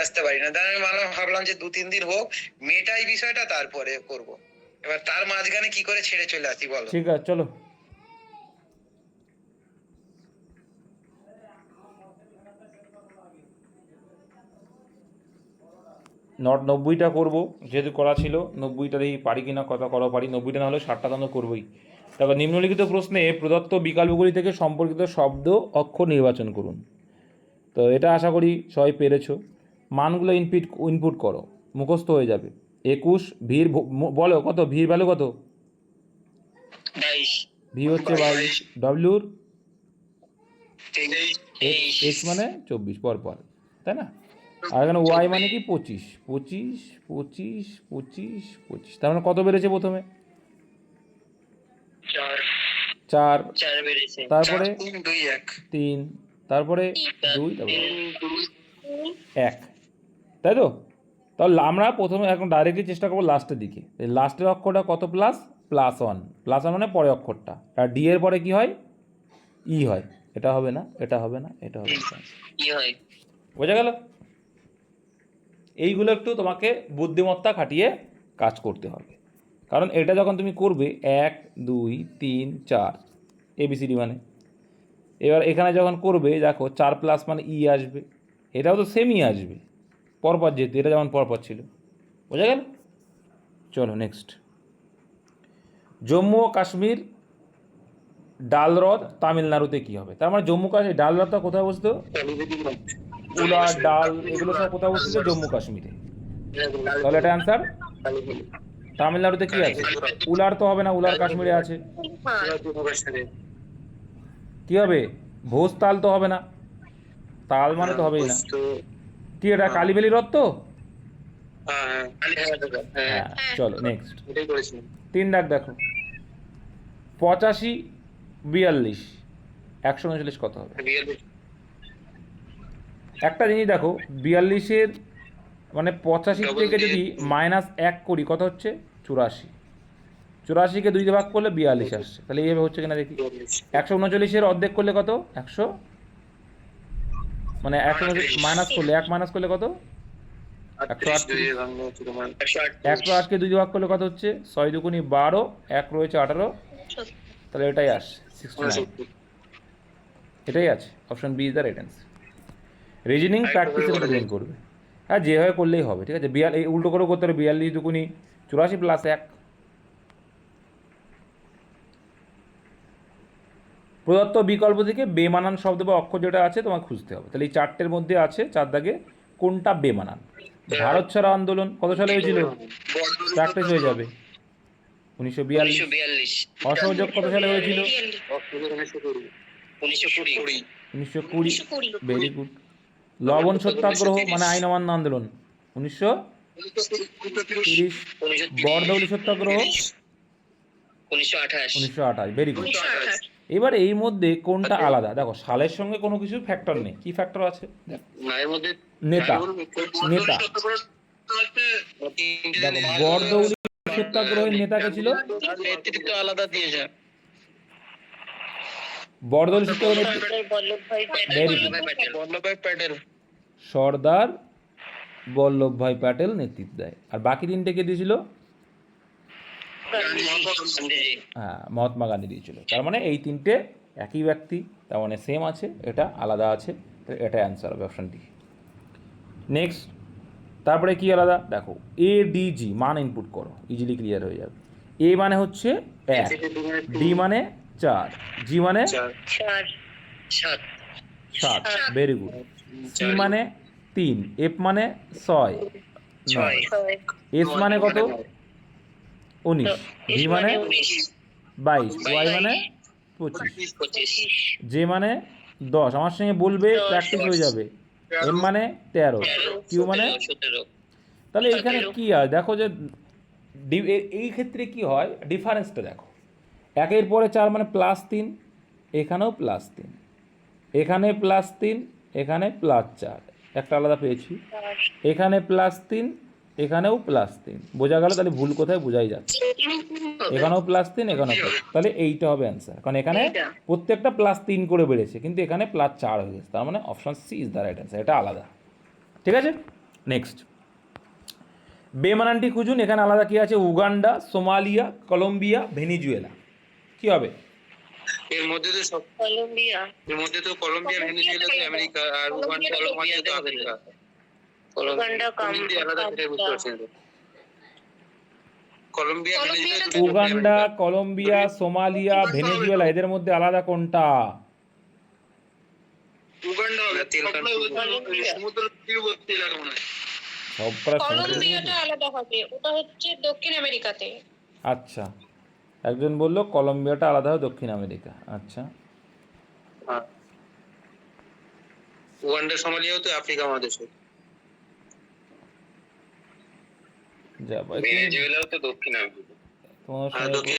আসতে পারি না, তাই আমি ভাবলাম যে 2-3 দিন হোক, মেটাই বিষয়টা, তারপরে করব। এবার তার মাঝখানে কি করে ছেড়ে চলে আসি বলো? ঠিক আছে, চলো। নট 90টা করবো, যেহেতু করা ছিল 90টা দেখি পারি কিনা, কথা করা পারি। 90টা না হলে 60টা দাম করবোই। তারপর নিম্নলিখিত প্রশ্নে প্রদত্ত বিকল্পগুলি থেকে সম্পর্কিত শব্দ অক্ষর নির্বাচন করুন। তো এটা আশা করি সবাই পেরেছো। মানগুলো ইনপুট করো, মুখস্থ হয়ে যাবে। 21 ভির বলো কত, ভির ভ্যালু কত? 22। ভি হচ্ছে 22, ডব্লিউর 23। এক্স মানে 24 পরপর, তাই না? আর এখানে ওয়াই মানে কি 25, 25 25 25 25, তার মানে কত বেড়েছে প্রথমে? 4, তারপরে 3, তারপরে 2, তারপরে 1, তাই তো? তাহলে আমরা প্রথমে এখন ডাইরেক্টলি চেষ্টা করবো লাস্টের দিকে। এই লাস্টের অক্ষরটা কত? +1, +1 মানে পরের অক্ষরটা। আর ডি এর পরে কি হয়? ই হয়। এটা হবে না, এটা হবে না, এটা হবে না, বোঝা গেল? এইগুলো একটু তোমাকে বুদ্ধিমত্তা খাটিয়ে কাজ করতে হবে, কারণ এটা যখন তুমি করবে 1 2 3 4 ABCD মানে, এবার এখানে যখন করবে দেখো 4+ মানে ই আসবে, এটাও তো সেমই আসবে পরপর, যেহেতু এটা যেমন পরপর ছিল। বোঝা গেল? চলো নেক্সট। জম্মু ও কাশ্মীর ডাল হ্রদ তামিলনাড়ুতে কী হবে? তার মানে জম্মু কাশ্মীর ডাল হ্রদটা কোথায় অবস্থিত? উলার, ডাল, এগুলো সব কোথায় অবস্থিত? জম্মু কাশ্মীরে। তাহলে এটা অ্যান্সার। তামিলনাড়ুতে কি আছে? উলার তো হবে না, উলার কাশ্মীরে আছে। কি হবে? ভোজ তাল তো হবে না, তাল মানে তো হবেই না। কি এটা কালীবেলি হ্রদ তো? হ্যাঁ, চলো নেক্সট। 3 দাগ দেখো, 85 42 139 কত হবে? একটা জিনিস দেখো, 42-এর মানে 85 থেকে যদি -1 করি কত হচ্ছে? 84। 84-কে 2 দিয়ে ভাগ করলে 42 আসছে। তাহলে এইভাবে হচ্ছে কিনা দেখি। 139-এর অর্ধেক করলে কত? 100, মানে 139 মাইনাস করলে 1 মাইনাস করলে কত? 108কে 2 দিয়ে ভাগ করলে কত হচ্ছে? 6 দুগুণি 12, 1 রয়েছে 18, তাহলে এটাই আসছে 69। এটাই আছে, option B is the right answer. Reasoning প্র্যাকটিসের উপর ডিপেন্ড করবে। হ্যাঁ, যেভাবে করলেই হবে, ঠিক আছে। এই উল্টো করেও করতে হবে, 42 দুগুণি 84 প্লাস 1। প্রদত্ত বিকল্প থেকে বেমানান শব্দ বা অক্ষর যেটা আছে তোমাকে খুঁজতে হবে। তাহলে এই 4টের মধ্যে আছে, 4 দাগে কোনটা বেমানান? ভারত ছাড়ো আন্দোলন কত সালে হয়েছিল? প্র্যাকটিস হয়ে যাবে। 1942। অসহযোগ কত সালে হয়েছিল? 1920। Very good. লবণ সত্যাগ্রহ মানে আইন অমান্য আন্দোলন 1930। বরদৌলি সত্যাগ্রহ 1928। Very good. এবার এই মধ্যে কোনটা আলাদা? দেখো, সালের সঙ্গে কোনো কিছু ফ্যাক্টর নেই। কি ফ্যাক্টর আছে? নেতা, নেতা। দেখো, বরদৌলি সত্যাগ্রহের নেতা কে ছিল? বরদৌলি সত্যাগ্রহ সর্দার বল্লভভাই প্যাটেল নেতৃত্ব দেয়। আর বাকি 3টে কে দিয়েছিল? হ্যাঁ, মহাত্মা গান্ধী দিয়েছিল। তার মানে এই 3টে একই ব্যক্তি, তার মানে সেম আছে, এটা আলাদা আছে। এটা অ্যান্সার হবে অপশন ডি। নেক্সট, তারপরে কি আলাদা দেখো, ADG মান ইনপুট করো, ইজিলি ক্লিয়ার হয়ে যাবে। এ মানে হচ্ছে 1, ডি মানে 4, জি মানে 7। Very good. সি মানে 3, এফ মানে 6 9, এস মানে কত? 19, ভি মানে 22, ওয়াই মানে 25, জে মানে 10। আমার সঙ্গে বলবে, প্র্যাকটিস হয়ে যাবে। এম মানে 13, কিউ মানে 17। তাহলে এইখানে কি হয় দেখো, যে এই ক্ষেত্রে কি হয় ডিফারেন্সটা দেখো। 1-এর পরে 4 মানে +3, এখানেও +3, এখানে +3, এখানে +4, একটা আলাদা পেয়েছি। এখানে +3, এখানেও +3, বোঝা গেল? তাহলে ভুল কোথায় বোঝাই যাচ্ছে। এখানেও +3, এখানেও +3, তাহলে এইটা হবে অ্যান্সার, কারণ এখানে প্রত্যেকটা +3 করে বেড়েছে, কিন্তু এখানে +4 হয়ে গেছে। তার মানে option C is the right answer, এটা আলাদা। ঠিক আছে, নেক্সট বেমানানটি খুঁজুন। এখানে আলাদা কি আছে? Uganda, Somalia, Colombia, Venezuela. কি হবে? এর মধ্যে তো সব কলম্বিয়া। এর মধ্যে তো কলম্বিয়া, ভেনেজুয়েলা তো আমেরিকা, আর উগান্ডা, সোমালিয়া তো আফ্রিকা। উগান্ডা কলম্বিয়া আলাদা থেকে বুঝতে পারছেন তো? কলম্বিয়া, ভেনেজুয়েলা দুটো উগান্ডা, কলম্বিয়া, সোমালিয়া, ভেনেজুয়েলা, এদের মধ্যে আলাদা কোনটা? উগান্ডা হবে, সমুদ্র তীরবর্তী এলাকা মনে হয়। সবকটা কলম্বিয়াটা আলাদা হবে, ওটা হচ্ছে দক্ষিণ আমেরিকাতে। আচ্ছা, একজন বললো কলম্বিয়াটা আলাদা হয় দক্ষিণ আমেরিকা। আচ্ছা, হ্যাঁ, উগান্ডা, সোমালিয়াও তো আফ্রিকা মহাদেশে। যা ভাই, ভেনেজুয়েলাও তো দক্ষিণ আমেরিকা। তোমার হ্যাঁ, সঙ্গে দক্ষিণ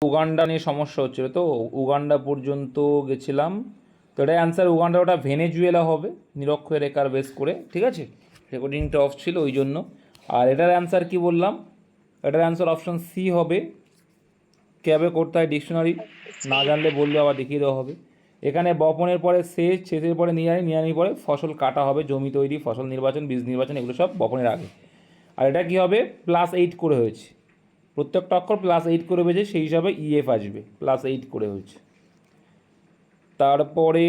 উগান্ডা নিয়ে সমস্যা হচ্ছিল, তো উগান্ডা পর্যন্ত গেছিলাম। তো এটা অ্যান্সার উগান্ডা, ওটা ভেনেজুয়েলা হবে নিরক্ষরের রেখার বেস করে। ঠিক আছে, রেকর্ডিংটা অফ ছিল ওই জন্য। আর এটার অ্যান্সার কি বললাম? এটার অ্যান্সার অপশন সি হবে। কীভাবে করতে হয় ডিকশনারি না জানলে বললে আবার দেখিয়ে দেওয়া হবে। এখানে বপনের পরে সেচ, সেচের পরে নিড়ানি, নিড়ানির পরে ফসল কাটা হবে, জমি তৈরি, ফসল নির্বাচন, বীজ নির্বাচন, এগুলো সব বপনের আগে। আর এটা কী হবে? +8 করে হয়েছে, প্রত্যেকটা অক্ষর +8 করে হয়েছে, সেই হিসাবে ইএফ আসবে, +8 করে হয়েছে। তারপরে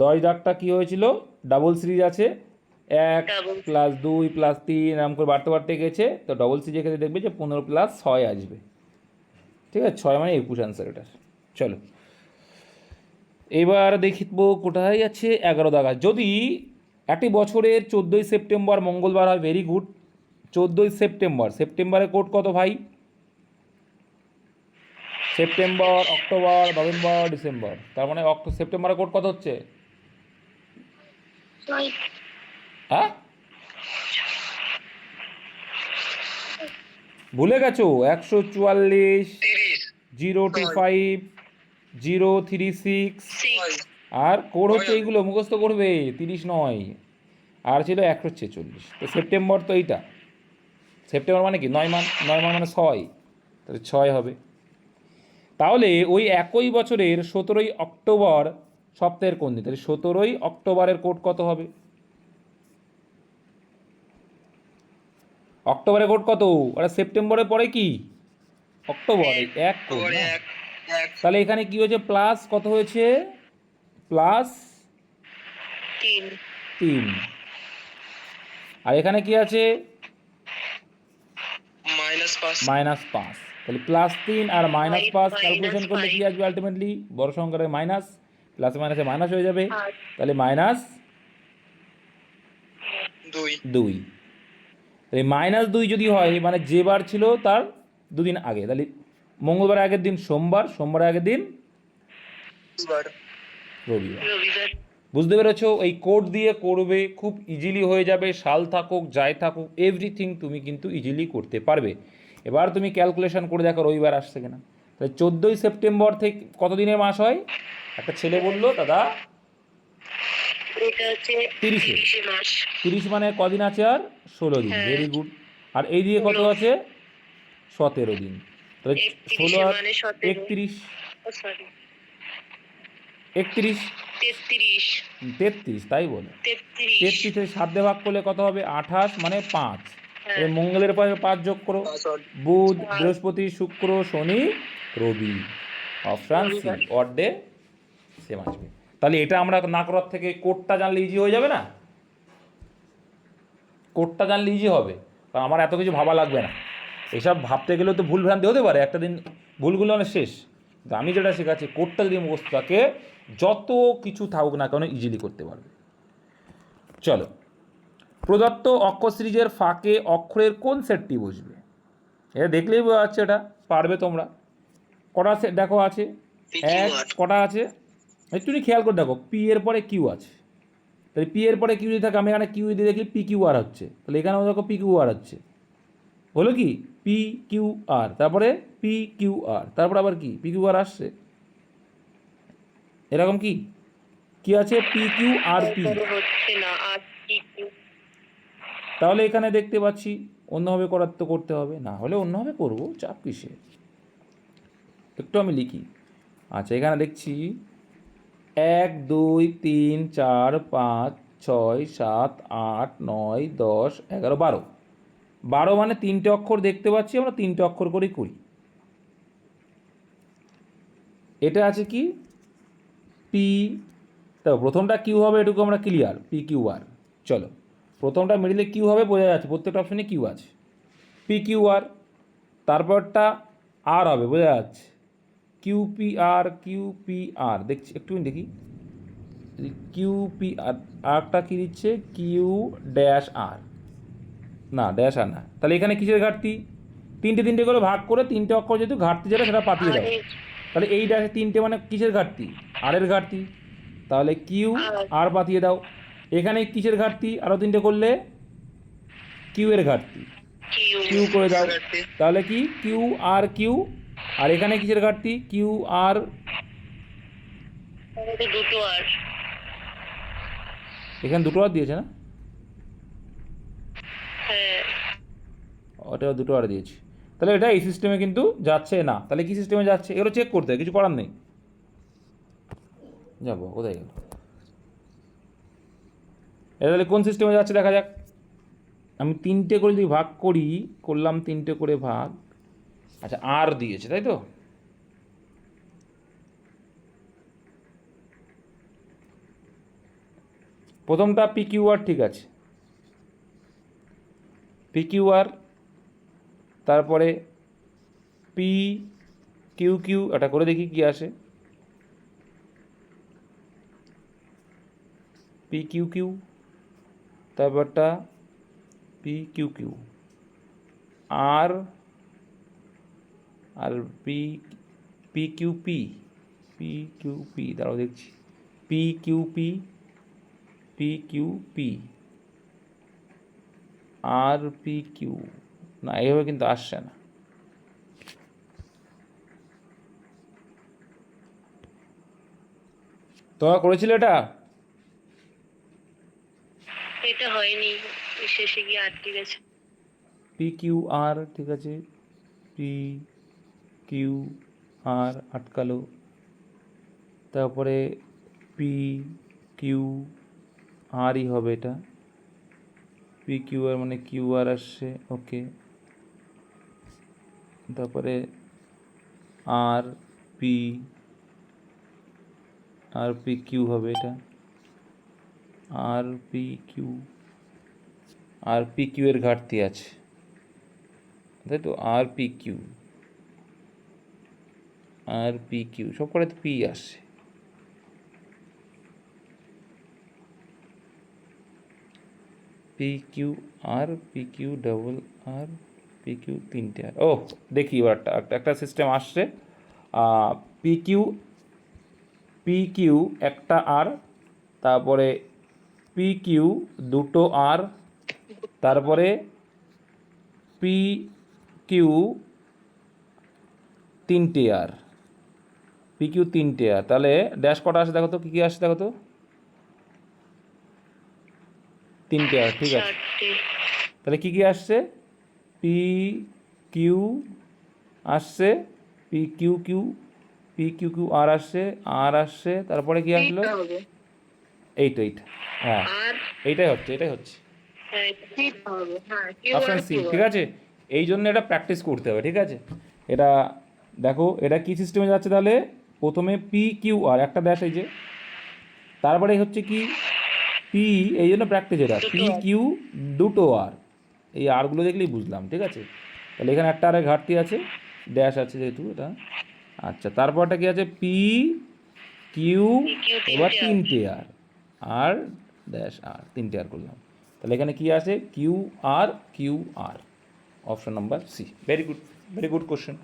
10 দাগটা কী হয়েছিল? ডাবল সিরিজ আছে, 1 + 2 + 3 এরকম করে বাড়তে বাড়তে গেছে। তো ডবল সিরিজের ক্ষেত্রে দেখবে যে 15 + 6 আসবে। ঠিক আছে, 6 মানে 21 অ্যান্সার এটার। চলো এবার দেখব কোথায় আছে 11 দাগা। যদি একটি বছরের 14ই সেপ্টেম্বর মঙ্গলবার হয়, ভেরি গুড, 14ই সেপ্টেম্বর, সেপ্টেম্বরের কোড কত ভাই? সেপ্টেম্বর, অক্টোবর, নভেম্বর, ডিসেম্বর, তার মানে সেপ্টেম্বরের কোড কত হচ্ছে? হ্যাঁ, ভুলে গেছো? 144, 025, 036, আর কোড হচ্ছে এইগুলো মুখস্থ করবে, 30 নয়, আর ছিল 146। তো সেপ্টেম্বর তো এইটা, সেপ্টেম্বর মানে কি 9 মান, 9 মান মানে 6, তাহলে 6 হবে। তাহলে ওই একই বছরের 17ই অক্টোবর সপ্তাহের কোন দিন? তাহলে 17ই অক্টোবরের কোড কত হবে? অক্টোবরের কোড কত? আর সেপ্টেম্বরের পরে কি অক্টোবর, এই 1 কোড না? তাহলে এখানে কি হয়েছে? প্লাস কত হয়েছে? +3। আর এখানে কি আছে? -5। তাহলে +3 আর -5 ক্যালকুলেশন করলে কি আসবে? আলটিমেটলি বড় সংখ্যাটা মাইনাস, প্লাসে মাইনাসে মাইনাস হয়ে যাবে, তাহলে -2। তাহলে -2 যদি হয় মানে যে বার ছিল তার দুদিন আগে, তাহলে মঙ্গলবারের আগের দিন সোমবার, সোমবারের আগের দিন রবিবার। বুঝতে পেরেছো? এই কোড দিয়ে করবে, খুব ইজিলি হয়ে যাবে, সাল থাকুক যাই থাকুক এভরিথিং তুমি কিন্তু ইজিলি করতে পারবে। এবার তুমি ক্যালকুলেশন করে দেখো রবিবার আসছে কিনা। তাহলে 14ই সেপ্টেম্বর থেকে কত দিনের মাস হয়? একটা ছেলে বললো দাদা 30-এ, 30 মানে কদিন আছে? আর 16 দিন। Very good. আর এই দিকে কত আছে? 17 দিন। তাহলে 16 আর 31, 33, তাই বলে 33 7 দিয়ে ভাগ করলে কত হবে? 28 মানে 5। মঙ্গলের পরে 5 যোগ করো, বুধ, বৃহস্পতি, শুক্র, শনি, রবি। Option C, odd day same আসবে। তাহলে এটা আমরা না করার থেকে কোডটা জানলে ইজি হয়ে যাবে না? কোডটা জানলে ইজি হবে, কারণ আমার এত কিছু ভাবা লাগবে না। এসব ভাবতে গেলেও তো ভুল ভ্রান্তি হতে পারে, একটা দিন ভুলগুলো মানে শেষ। কিন্তু আমি যেটা শেখাচ্ছি, কোডটা যদি মুখস্থ থাকে যত কিছু থাকুক না কেন ইজিলি করতে পারবে। চলো, প্রদত্ত অক্ষর সিরিজের ফাঁকে অক্ষরের কোন সেটটি বসবে? এটা দেখলেই বোঝা যাচ্ছে এটা পারবে তোমরা। কটা সেট দেখো আছে? 1 কটা আছে একটুখানি খেয়াল করে দেখো, পি এর পরে কিউ আছে, তাহলে পি এর পরে কিউ যদি থাকে, আমি এখানে কিউ দিয়ে দেখি পি কিউ আর হচ্ছে, তাহলে এখানেও দেখো পি কিউ আর হচ্ছে, হলো কি পি কিউ আর, তারপরে পি কিউ আর, তারপরে আবার কি পি কিউ আর আসছে, এরকম কি কি আছে? P Q R P. তাহলে এখানে দেখতে পাচ্ছি অন্যভাবে করার তো করতে হবে, না হলে অন্যভাবে করবো, চাপ কিসে। একটু আমি লিখি। আচ্ছা, এখানে দেখছি 1 2 3 4 5 6 7 8 9 10 11 12। 12 মানে 3টে অক্ষর দেখতে পাচ্ছি, আমরা 3টে অক্ষর করেই করি। এটা আছে কি পি, তো প্রথমটা কিউ হবে, এটুকু আমরা ক্লিয়ার, পি কিউ আর। চলো, প্রথমটা মিডিলে কিউ হবে বোঝা যাচ্ছে, প্রত্যেকটা অপশনে কিউ আছে, পি কিউ আর। তারপরটা আর হবে, বোঝা যাচ্ছে, কিউ পি আর, কিউ পি আর। দেখছি একটু দেখি, কিউ পি আর, আরটা কী দিচ্ছে, কিউ ড্যাশ আর, না ড্যাশ আর না, তাহলে এখানে কিসের ঘাটতি, 3টে করে ভাগ করে 3টে অক্ষর যেহেতু ঘাটতি যেটা সেটা পাঠিয়ে দাও। তাহলে এই ড্যাশে 3টে মানে কিসের ঘাটতি, আর এর ঘাটতি, তাহলে কিউ আর পাঠিয়ে দাও। এখানে কিসের ঘাটতি, আরও 3টে করলে কিউ এর ঘাটতি, কিউ করে দাও। তাহলে কি কিউ আর কিউ, আর এখানে কিসের ঘাটতি, কিউ আর, দুটো আর, এখানে দুটো আর দিয়েছে না, হ্যাঁ ওটা দুটো আর দিয়েছি। তাহলে এটা এই সিস্টেমে কিন্তু যাচ্ছে না, তাহলে কি সিস্টেমে যাচ্ছে এগুলো চেক করতে হয়, কিছু করার নেই। যাবো কোথায় গেল এটা, তাহলে কোন সিস্টেমে যাচ্ছে দেখা যাক। আমি 3টে করে যদি ভাগ করি, করলাম 3টে করে ভাগ, আচ্ছা আর দিয়েছে তাই তো, প্রথমটা পি কিউ আর, ঠিক আছে, পি কিউ আর, তারপরে পি কিউ কিউ, এটা করে দেখি কি আসে, পি কিউ কিউ, তারপরটা পি কিউ কিউ, আর R P P Q P, P Q P, দাঁড়াও দেখছি, P Q P, P Q P, আর পি কিউ, না এইভাবে কিন্তু আসছে না। তোমরা করেছিলে এটা, এটা হয়নি, শেষে গিয়ে আটকে গেছে। পি কিউ আর, ঠিক আছে, পি কিউ আর আটকালো, তারপরে পি কিউ আরই হবে এটা, পি কিউ আর মানে কিউ আর আসছে, ওকে, তারপরে আর পি, আর পি কিউ হবে এটা, আর পি কিউ, আর পি কিউ এর ঘাটতি আছে তাই তো, আর পি কিউ, আর পি কিউ সব করে তো পি আসছে, P Q R, P Q double আর, পি কিউ 3টে আর। ও দেখি এবার একটা সিস্টেম আসছে, পি কিউ, পি কিউ একটা আর, তারপরে পি কিউ দুটো আর, তারপরে পি কিউ 3টে আর, পি কিউ 3টে আর, তাহলে ড্যাশ কটা আসে দেখো তো, কী কী আসে দেখো তো, 3টে আর, ঠিক আছে, তাহলে কী কী আসছে, পি কিউ আসছে, P Q Q, P Q Q R আসছে, আর আসছে, তারপরে কি আসলো, এইটা, হ্যাঁ এইটাই হচ্ছে, এটাই হচ্ছে অপশান সি, ঠিক আছে। এই জন্য এটা প্র্যাকটিস করতে হবে, ঠিক আছে। এটা দেখো এটা কি সিস্টেমে যাচ্ছে, তাহলে প্রথমে পি কিউ আর একটা ড্যাশ, এই যে, তারপরে হচ্ছে কি পি, এই জন্য প্র্যাকটিস, এটা পি কিউ দুটো আর, এই আরগুলো দেখলেই বুঝলাম, ঠিক আছে। তাহলে এখানে একটা আরের ঘাটতি আছে, ড্যাশ আছে যেহেতু এটা, আচ্ছা তারপরটা কি আছে, পি কিউ, এবার 3টে আর, আর ড্যাশ আর, 3টে আর করলাম, তাহলে এখানে কি আছে, Q R, Q R, option number C. Very good question.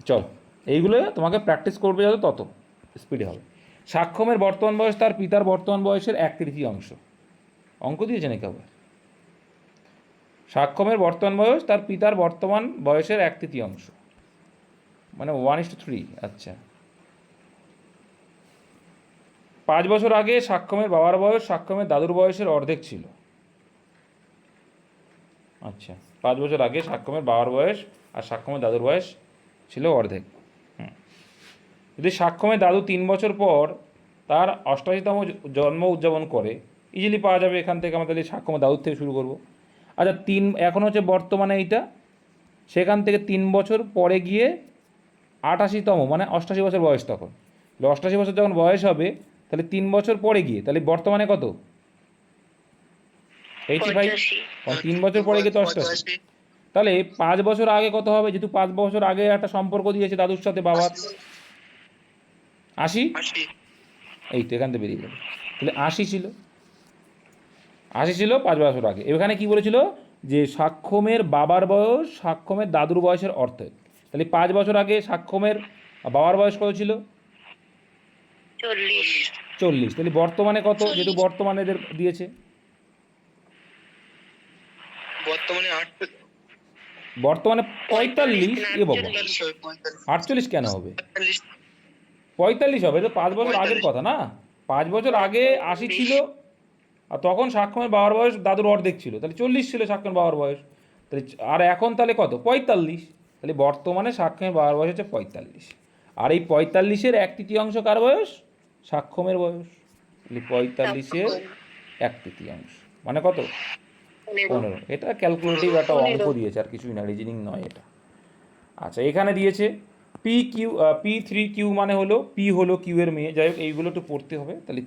চল, এইগুলো তোমাকে প্র্যাকটিস করবে যত তত স্পিডে হবে। সাক্ষ্যমের বর্তমান বয়স তার পিতার বর্তমান বয়সের 1/3 অঙ্ক দিয়েছে নাকি আবার, সাক্ষ্যমের বর্তমান বয়স তার পিতার বর্তমান বয়সের 1/3, মানে 1:3, আচ্ছা 5 বছর আগে সাক্ষ্যমের বাবার বয়স সাক্ষ্যমের দাদুর বয়সের অর্ধেক ছিল, আচ্ছা 5 বছর আগে সাক্ষ্যমের বাবার বয়স আর সাক্ষ্যমের দাদুর বয়স ছিল অর্ধেক। যদি সাক্ষ্যমের দাদু 3 বছর পর তার 88তম জন্ম উদযাপন করে, ইজিলি পাওয়া যাবে এখান থেকে। আমরা তাহলে সাক্ষ্যম দাদুর থেকে শুরু করব। আচ্ছা, এখন হচ্ছে বর্তমানে এইটা, সেখান থেকে 3 বছর পরে গিয়ে 88তম মানে 88 বছর বয়স তখন। 88 বছর যখন বয়স হবে তাহলে 3 বছর পরে গিয়ে তাহলে বর্তমানে কত? 85। 3 বছর পরে গিয়ে তো 88। তাহলে 5 বছর আগে কত হবে? যেহেতু 5 বছর আগে একটা সম্পর্ক দিয়েছে দাদুর সাথে বাবার, 80। এই তো এখান থেকে বেরিয়ে যাবে। তাহলে 80 ছিল, 80 ছিল 5 বছর আগে। এখানে কি বলেছিল যে সাক্ষ্যমের বাবার বয়স সাক্ষ্যমের দাদুর বয়সের অর্থে। তাহলে 5 বছর আগে সাক্ষ্যমের বাবার বয়স কত ছিল? 40। তাহলে বর্তমানে কত? যেহেতু বর্তমানে এদের দিয়েছে, বর্তমানে 45। এ বাবা, 48 কেন হবে? 45 হবে, তো 5 বছর আগের কথা না। 5 বছর আগে 80 ছিল, আর তখন সাক্ষ্যমের বাবার বয়স দাদুর অর্ধেক ছিল, তাহলে 40 ছিল সাক্ষ্যমের বাবার বয়স। তাহলে আর এখন তাহলে কত? 45। তাহলে বর্তমানে সাক্ষ্যমের বাবার বয়স হচ্ছে 45। আর এই 45-এর 1/3 কার বয়স? সাক্ষ্যমের বয়স। তাহলে 45-এর 1/3 মানে কত? 15। এটা ক্যালকুলেটিভ একটা অঙ্ক দিয়েছে, আর কিছুই না, রিজনিং নয় এটা। আচ্ছা, এখানে দিয়েছে P3Q মানে হলো P হলো Q এর মেয়ে। যাই হোক, এইগুলো একটু পড়তে হবে। তাহলে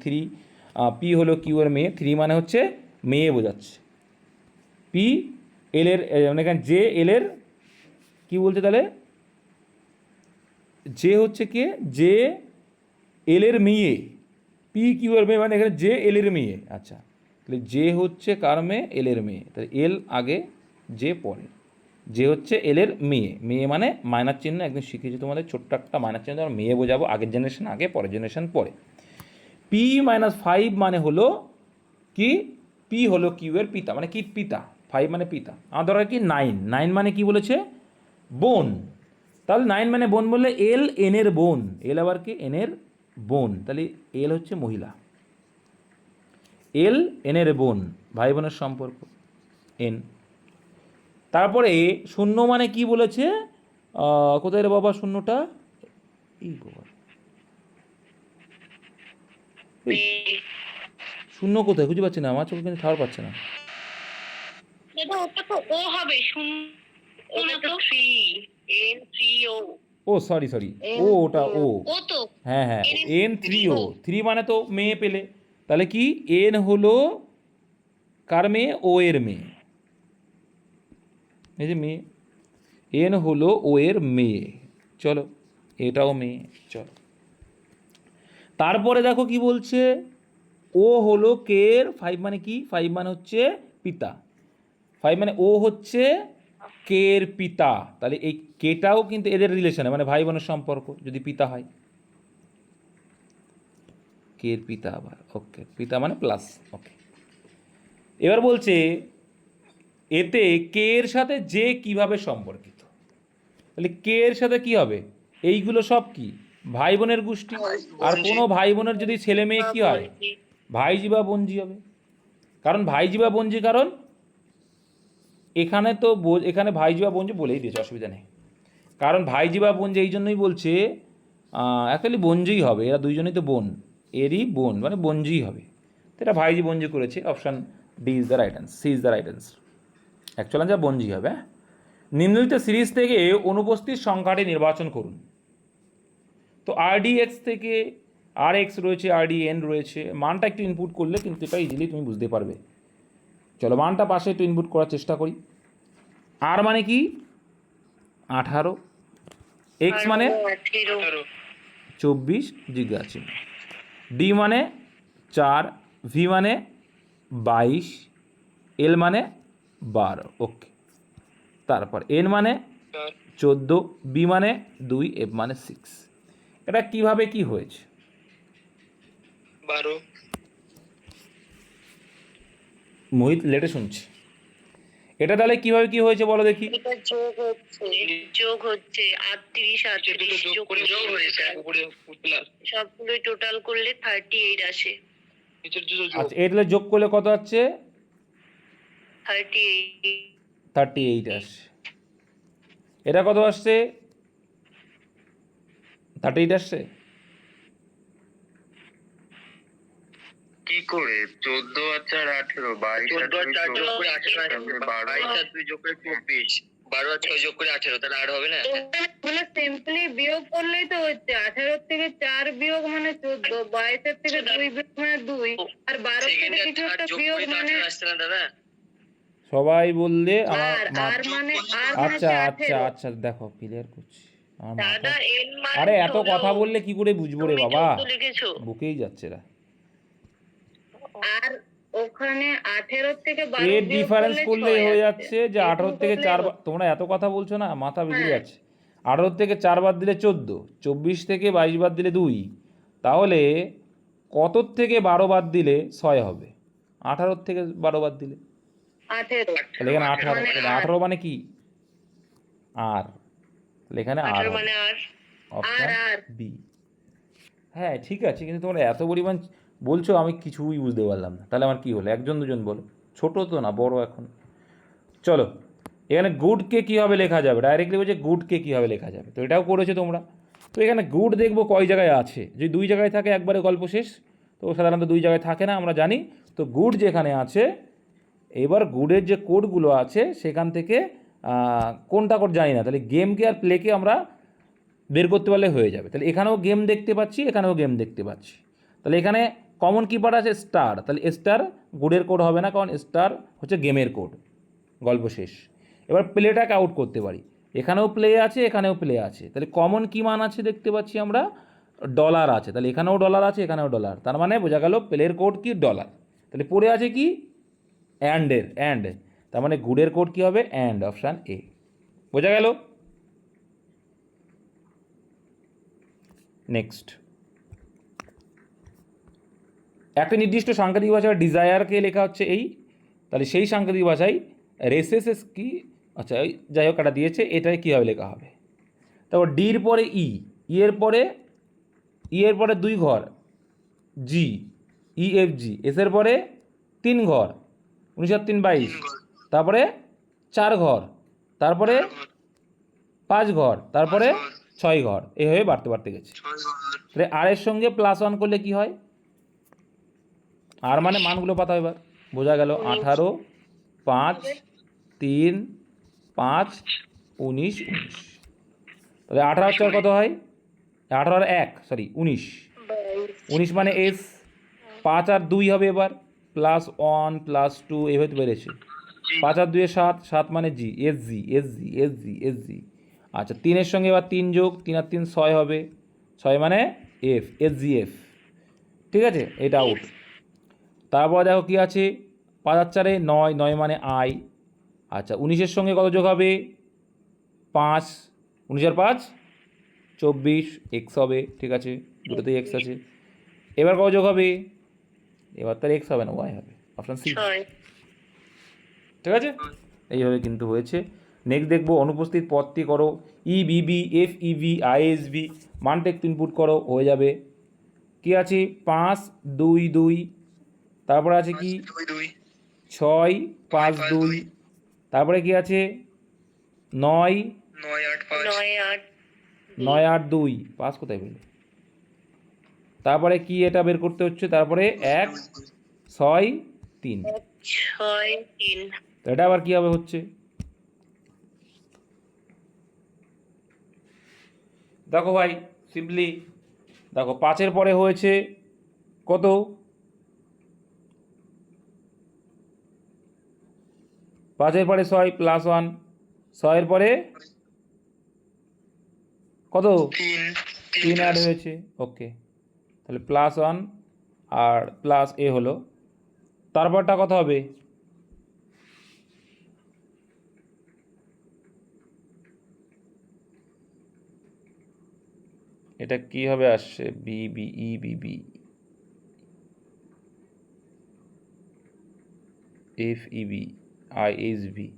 P হলো Q এর মেয়ে, 3 মানে হচ্ছে মেয়ে বোঝাচ্ছে। P L এর মানে এখানে J L এর কী বলছে তাহলে? জে হচ্ছে কে? জে এল এর মেয়ে। পি কিউ এর মেয়ে মানে এখানে জে এল এর মেয়ে। আচ্ছা, তাহলে জে হচ্ছে কার মেয়ে? এল এর মেয়ে। তাহলে এল আগে, জে পরে। যে হচ্ছে এল এর মেয়ে। মেয়ে মানে মাইনাস চিহ্ন, একদম শিখেছি তোমাদের, ছোট্ট একটা মাইনাস চিহ্ন। আমরা মেয়ে বোঝাবো, আগের জেনারেশন আগে, পরের জেনারেশন পরে। P-5 মানে হলো কি? পি হলো কিউ এর পিতা, মানে কি? পিতা। 5 মানে পিতা। আমার দরকার কি? 9। 9 মানে কি বলেছে? বোন। তাহলে 9 মানে বোন বললে এল এন এর বোন। এল আবার কি? এন এর বোন। তাহলে এল হচ্ছে মহিলা, এল এন এর বোন, ভাই বোনের সম্পর্ক এন। তারপরে 0 মানে কি বলেছে? কোথায় রে বাবা শূন্যটা? এই বাবা, এই শূন্য কোথায় খুঁজে পাচ্ছি না, আমার চোখে কিন্তু ঠাওর পাচ্ছে না। ওটা তো ও হবে, ওটা তো 3 N 3 O। ও সরি, ও ওটা ও। ও তো হ্যাঁ হ্যাঁ, N3O। 3 মানে তো মেয়ে পেলে, তাহলে কি? এন হলো কার মেয়ে? ও এর মেয়ে। এই যে মেয়ে, এন হলো ও এর মেয়ে। চলো, এটাও মেয়ে। চলো, তারপরে দেখো কি বলছে? ও হলো কে এর 5 মানে কি? 5 মানে হচ্ছে পিতা। 5 মানে ও হচ্ছে কে এর পিতা। তাহলে এই কেটাও কিন্তু এদের রিলেশনে, মানে ভাই বোনের সম্পর্ক, যদি পিতা হয়। কে এর পিতা আবার, ওকে, পিতা মানে প্লাস, ওকে। এবার বলছে এতে কে এর সাথে যে কিভাবে সম্পর্কিত। তাহলে কে এর সাথে কি হবে? এইগুলো সব কি? ভাই বোনের গোষ্ঠী। আর কোনো ভাই বোনের যদি ছেলে মেয়ে কি হয়? ভাইজি বা বোনজি হবে। কারণ ভাইজি বা বোনজি, কারণ এখানে তো এখানে ভাইজি বা বোনজি বলেই দিয়েছে, অসুবিধা নেই। কারণ ভাইজি বা বোনজি এই জন্যই বলছে, অ্যাকচুয়ালি বোনজিই হবে, এরা দুইজনেই তো বোন, এরই বোন মানে বোনজিই হবে। তো এটা ভাইজি বোনজি করেছে, option D is the right answer, C is the right answer. Actual answer বোনজি হবে। হ্যাঁ, নিম্নলিখিত সিরিজ থেকে অনুপস্থিত সংখ্যাটি নির্বাচন করুন। তো আরডিএক্স থেকে আর এক্স রয়েছে, আরডিএন রয়েছে। মানটা একটু ইনপুট করলে কিন্তু এটা ইজিলি তুমি বুঝতে পারবে। চলো মানটা পাশে একটু ইনপুট করার চেষ্টা করি। আর মানে কি? 18। এক্স মানে 24 জিজ্ঞাসা চিহ্ন। ডি মানে 4, ভি মানে 22, এল মানে 12, ওকে। তারপর এন মানে 14, বি মানে 2, এফ মানে 6। এটা কিভাবে কি হয়েছে? 12। মোহিত লেটে শুনছি। এটা তাহলে কিভাবে কি হয়েছে বলো দেখি? এটা যোগ হচ্ছে 38 38 যোগ হয়েছে, সবগুলো টোটাল করলে 38 আসে। আচ্ছা, এটা যোগ করলে কত আসছে? 38। 38 আসছে। এটা কত আসছে? 38 আসছে। কি করে 14 আর 4 18 22 14 আর 4 যোগ করে 18 আসবে, 22 22 আর 2 যোগ করে 24, 12 আর 6 যোগ করে 18, তাহলে 8 হবে না? ওগুলো সিম্পলি বিয়োগ করলেই তো হচ্ছে। 18 থেকে 4 বিয়োগ মানে 14, 22 থেকে 2 বিয়োগ মানে 2, আর 12 থেকে কিছু একটা বিয়োগ মানে আসছে না দাদা? সবাই বললে আমার আর মানে আচ্ছা হচ্ছে আচ্ছা 18। আচ্ছা দেখো ক্লিয়ার করছি আমার দাদা মাথা n মানে আরে এত 16, কথা বললে কি করে বুঝবো রে তুমি বাবা 14 লিখেছো। বুকেই যাচ্ছে রা আর ওখানে 18 থেকে 12 এর বিয়োগ ডিফারেন্স করলে করলেই 6 হয়ে আসছে। যাচ্ছে যে 18 থেকে করলেই 4 হবে। তোমরা এত কথা বলছো না মাথা বিগড়ে হ্যাঁ। যাচ্ছে 18 থেকে 4 বাদ দিলে 14, 24 থেকে 22 বাদ দিলে 2, তাহলে কতর থেকে 12 বাদ দিলে 6 হবে? 18 থেকে 12 বাদ দিলে 18 তাহলে এখানে 18, মানে তাহলে আর। 18 মানে কি আর, তাহলে এখানে আর 18 মানে আর। অপশন আর। বি। হ্যাঁ ঠিক আছে, কিন্তু তোমরা এত পরিমাণ বলছো আমি কিছুই বুঝতে পারলাম না, তাহলে আমার কি হলো? একজন দুজন বলো, ছোট তো না বড় এখন। চলো এখানে গুডকে কীভাবে লেখা যাবে, ডাইরেক্টলি বলছে গুডকে কীভাবে লেখা যাবে, তো এটাও করেছো তোমরা। তো এখানে গুড দেখবো কয় জায়গায় আছে, যদি 2 জায়গায় থাকে একবারে গল্প শেষ, তো সাধারণত 2 জায়গায় থাকে না আমরা জানি। তো গুড যেখানে আছে, এবার গুডের যে কোডগুলো আছে সেখান থেকে কোনটা কোড জানি না, তাহলে গেমকে আর প্লেকে আমরা বের করতে পারলে হয়ে যাবে। তাহলে এখানেও গেম দেখতে পাচ্ছি, এখানেও গেম দেখতে পাচ্ছি, তাহলে এখানে কমন কিপার আছে স্টার, তাহলে স্টার গুডের কোড হবে না, কারণ স্টার হচ্ছে গেমের কোড, গল্প শেষ। এবার প্লেটাকে আউট করতে পারি, এখানেও প্লে আছে এখানেও প্লে আছে, তাহলে কমন কী মান আছে দেখতে পাচ্ছি আমরা, ডলার আছে, তাহলে এখানেও ডলার আছে এখানেও ডলার, তার মানে বোঝা গেল প্লের কোড কি ডলার। তাহলে পড়ে আছে কি অ্যান্ড, তার মানে গুডের কোড কী হবে অ্যান্ড, অপশান এ। বোঝা গেল? নেক্সট, একটা নির্দিষ্ট সাংকেতিক ভাষার ডিজায়ারকে লেখা হচ্ছে এই, তাহলে সেই সাংকেতিক ভাষায় রেসেসেস কি, আচ্ছা যাই হোক এটা দিয়েছে, এটাই কীভাবে লেখা হবে। তারপর ডির পরে এর পরে এর পরে 2 ঘর জি, এফ জি, এসের পরে 3 ঘর 19 আর 3 22, তারপরে 4 ঘর, তারপরে 5 ঘর, তারপরে 6 ঘর, এইভাবে বাড়তে বাড়তে গেছে। তাহলে আর এর সঙ্গে +1 করলে কি হয়, আর মানে মানগুলো পাতা এবার বোঝা গেল, 18, 5, 3, 5, 19, 19, তাহলে 18 আর 4 কত হয়, 18 আর 1 সরি 19, 19 মানে এস, 5 আর 2 হবে এবার, +1 +2 এভাবে তো বেড়েছে, 5 আর 2 7, 7 মানে G, S G S G S G S G. আচ্ছা 3-এর সঙ্গে এবার 3 যোগ, 3 আর 3 6 হবে, 6 মানে এফ, এস জি এফ, ঠিক আছে এটা আউট। তারপর দেখো কী আছে, 5 আর 4 9, 9 মানে আই। আচ্ছা 19-এর সঙ্গে কত যোগ হবে, 5, 19 আর 5 24, এক্স হবে, ঠিক আছে দুটোতেই এক্স আছে। এবার কত যোগ হবে, এবার তার এক্স হবে না ওয়াই হবে, অপশান সি, ঠিক আছে এইভাবে কিন্তু হয়েছে। নেক্সট দেখবো অনুপস্থিত পদটি করো, ইবিবি এফ ইভি আইএসভি, মানটা একটু ইনপুট করো হয়ে যাবে। কি আছে 5 2 2, তারপরে আছে কি 6 5 2, তারপরে কি আছে 9 9 8 2, 5 কোথায় পেলে, তারপরে কি এটা বের করতে হচ্ছে, তারপরে 1 6 3, 6 3, তো এটা আবার কীভাবে হচ্ছে, দেখো ভাই সিম্পলি দেখো 5-এর পরে হয়েছে কত, 5-এর পরে 6 +1, 6-এর পরে কত 3 অ্যাড হয়েছে, ওকে তাহলে +1 আর প্লাস এ হলো, তারপরটা কত হবে, এটা কীভাবে আসছে, বিবিই বিবি এফ ইবি আইএসভি,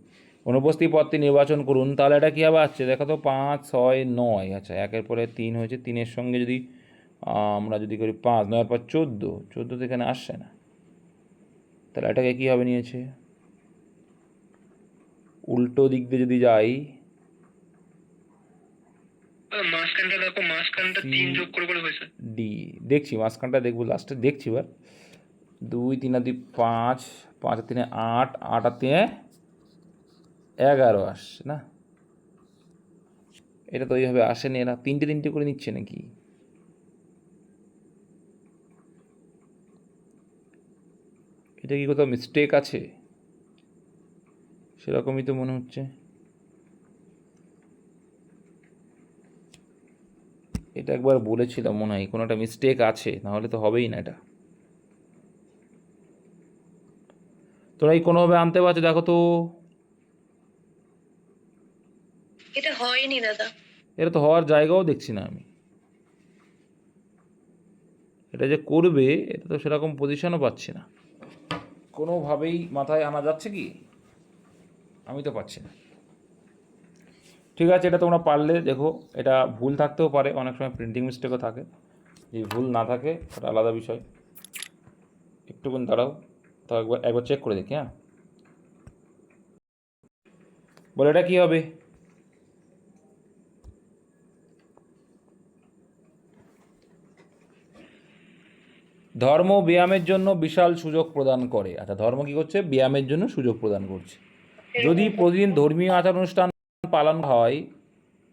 অনুপস্থিত পদটি নির্বাচন করুন, তাহলে এটা কীভাবে আসছে দেখো তো, 5 6 9, আচ্ছা 1-এর পরে 3 হয়েছে, 3-এর সঙ্গে যদি আমরা যদি করি 5, 9-এর পর 14, 14 তো এখানে আসছে না, তাহলে এটাকে কীভাবে নিয়েছে, উল্টো দিক দিয়ে যদি যাই, মাঝখানটা দেখো, মাঝখানটা 3 যোগ করে হয়েছে। ডি দেখছি মাঝখানটা দেখবো লাস্টে দেখছি এবার, 2 3 আর 2 5, 5 আর 3 8, 8 আর 3 11 আসছে না? এটা তো ওইভাবে আসেনি, এরা তিনটে তিনটে করে নিচ্ছে নাকি? এটা কি কোথাও মিস্টেক আছে? সেরকমই তো মনে হচ্ছে। এটা একবার বলেছিলাম মনে হয়, কোনো একটা মিস্টেক আছে, নাহলে তো হবেই না এটা। তোরা এই কোনোভাবে আনতে পারছো দেখো তো? এটা হয়নি দাদা। এটা তো হওয়ার জায়গাও দেখছি না আমি। এটা যে করবে এটা তো সেরকম পজিশনও পাচ্ছি না, কোনোভাবেই মাথায় আনা যাচ্ছে কি? আমি তো পাচ্ছি না। ঠিক আছে, এটা তোমরা পারলে দেখো। এটা ভুল থাকতেও পারে, অনেক সময় প্রিন্টিং মিস্টেকও থাকে। যদি ভুল না থাকে ওটা আলাদা বিষয়। একটুক্ষণ দাঁড়াও, তো একবার একবার চেক করে দেখি। হ্যাঁ, বলে এটা কী হবে? ধর্ম ব্যায়ামের জন্য বিশাল সুযোগ প্রদান করে। আচ্ছা, ধর্ম কী করছে? ব্যায়ামের জন্য সুযোগ প্রদান করছে। যদি প্রতিদিন ধর্মীয় আচার অনুষ্ঠান পালন হয়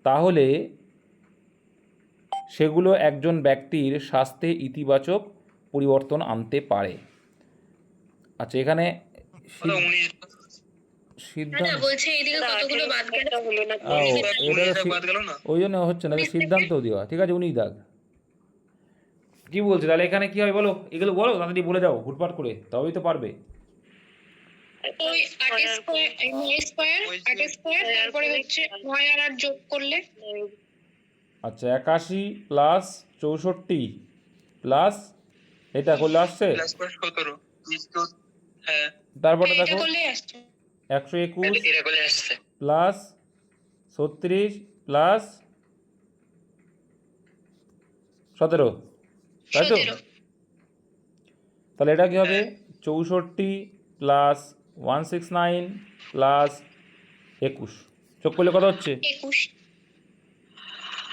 তাহলে সেগুলো একজন ব্যক্তির স্বাস্থ্যে ইতিবাচক পরিবর্তন আনতে পারে। আচ্ছা, এখানে ওটা 19 সিদ্ধান্ত বলছে এইদিকে কতগুলো বাদ গেল হলো না। এটা বাদ গেল না। ওই জন্য হচ্ছে না, এটা সিদ্ধান্ত দেওয়া। ঠিক আছে, 19 দাগ। কি বলছে তাহলে? এখানে কি হয় বলো, এগুলো বলো তাড়াতাড়ি বলে যাও হুটপাট করে, তবেই তো পারবে। ওই 8 স্কয়ার 9 স্কয়ার 8 স্কয়ার তারপরে হচ্ছে 9 আর 8 যোগ করলে আচ্ছা, 81 প্লাস 64 প্লাস এটা করলে আসছে। প্লাস 17 হ্যাঁ, তারপরে এটা দেখো করলে আসছে 121 এটা করে আসছে। প্লাস 36 প্লাস 17, তাই তো? 17 তাহলে এটা কি হবে? 64 প্লাস 169 প্লাস 21 যোগ করলে কত হচ্ছে? 21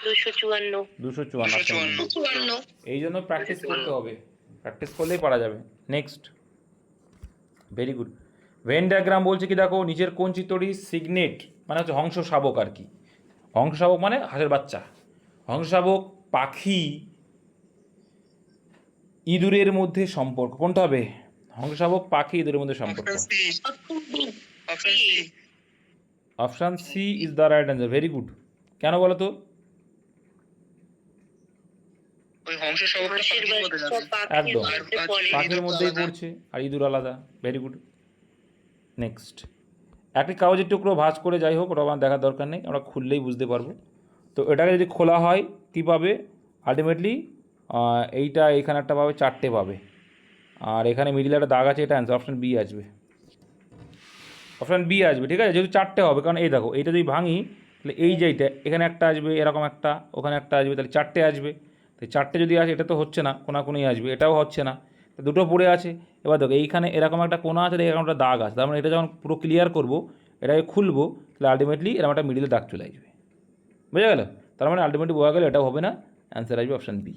254 254। এই জন্য প্র্যাকটিস করতে হবে, প্র্যাকটিস করলেই পারা যাবে। Next, very good. Venn diagram বলছে কি দেখো, নিচের কোন চিত্রটি সিগনেট মানে হচ্ছে হংস শাবক আর কি। হংস শাবক মানে হাঁসের বাচ্চা। হংস শাবক, পাখি, ইঁদুরের মধ্যে সম্পর্ক কোনটা হবে? হংস শাবক, পাখি, ইঁদুরের মধ্যে সম্পর্ক। Option C is the right answer. Very good. কেন বলো তো? ওই হংস শাবকটা একদম পাখির মধ্যেই পড়ছে, আর ইঁদুর আলাদা। Very good. নেক্সট, একটি কাগজের টুকরো ভাঁজ করে, যাই হোক ওটা আমার দেখার দরকার নেই, আমরা খুললেই বুঝতে পারবো। তো এটাকে যদি খোলা হয় কী পাবে? আলটিমেটলি এইটা এখানে একটা পাবে, 4টে পাবে। আর এখানে মিডিলে একটা দাগ আছে, এটা অ্যান্সার অপশান বি আসবে। অপশান বি আসবে, ঠিক আছে, যেহেতু 4টে হবে। কারণ এই দেখো, এইটা যদি ভাঙি তাহলে এই যে এইটা এখানে একটা আসবে, এরকম একটা ওখানে একটা আসবে, তাহলে 4টে আসবে। তো 4টে যদি আসে, এটা তো হচ্ছে না, কোনাকুনি আসবে, এটাও হচ্ছে না, তো দুটো পড়ে আছে। এবার দেখো এইখানে এরকম একটা কোনা আছে, এরকম একটা দাগ আছে, তার মানে এটা যখন পুরো ক্লিয়ার করবো, এটাকে খুলবো, তাহলে আলটিমেটলি এরকম একটা মিডিলে দাগ চলে আসবে। বুঝা গেল? তার মানে আলটিমেটলি বোঝা গেল এটাও হবে না, অ্যান্সার আসবে অপশান বি।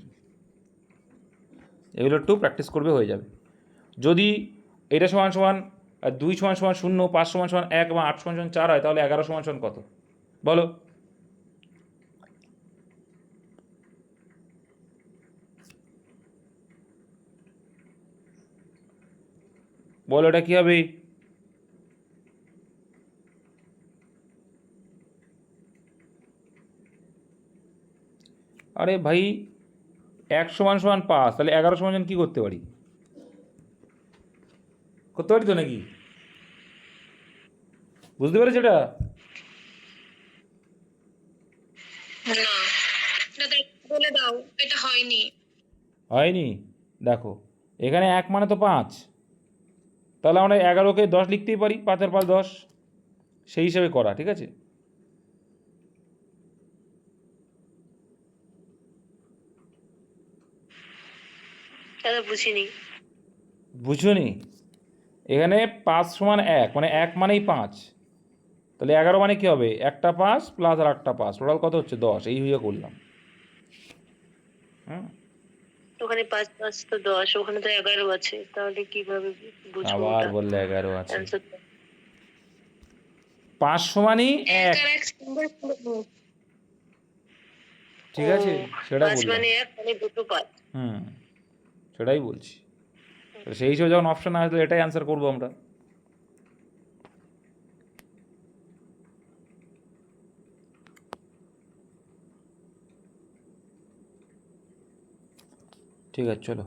এগুলো একটু প্র্যাকটিস করবে, হয়ে যাবে। যদি এটা সমান সমান 2 সমান সমান 0, 5 সমান সমান 1 বা 8 সমান সমান 4 হয়, তাহলে 11 সমান সমান কত বলো? বলো এটা কী হবে? আরে ভাই, 1 সমান সমান 5, তাহলে 11 সমান সমান কী করতে পারি? করতে পারি তো নাকি? বুঝতে পেরেছো এটা? না দাদা বলে দাও, এটা হয়নি। হয়নি? দেখো এখানে 1 মানে তো 5, তাহলে আমরা 11কে 10 লিখতেই পারি, 5 আর 5 10, সেই হিসেবে করা। ঠিক আছে, দাদা বুঝিনি। বুঝুনি? এখানে 5 সমান 1, মানে 1 মানেই 5, তাহলে 11 মানে কী হবে? একটা 5 প্লাস আর একটা 5, টোটাল কত হচ্ছে? 10। এই হয়ে করলাম। হুম, ওখানে 5 5 তো 10, ওখানে তো 11 আছে, তাহলে কিভাবে বুঝবো আবার ওটা বললে 11 আছে। অ্যান্সার? 5 সমানই 1, আর এক সিম্বল, ঠিক আছে, সেটা 5 বললাম। মানে 1 মানে দুটো 5। হুম, সেটাই বলছি। তো সেই হিসেবে যখন অপশন আসলে এটাই অ্যান্সার করবো আমরা। ঠিক আছে, চলো।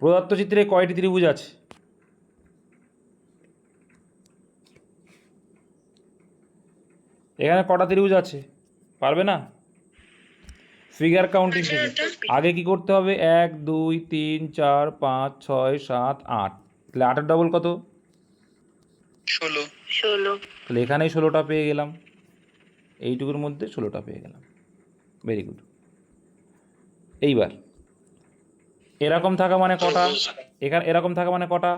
প্রদত্ত চিত্রে কয়টি ত্রিভুজ আছে? এখানে কটা ত্রিভুজ আছে পারবে না? ফিগার কাউন্টিং থেকে আগে কি করতে হবে? 1 2 3 4 5 6 7 8, তাহলে 8 এর ডবল কত? 16। তাহলে এখানেই 16টা পেয়ে গেলাম, এইটুকুর মধ্যে 16টা পেয়ে গেলাম। Very good. এইবার এরকম থাকা মানে কটা? এখানে এরকম থাকা মানে কটা?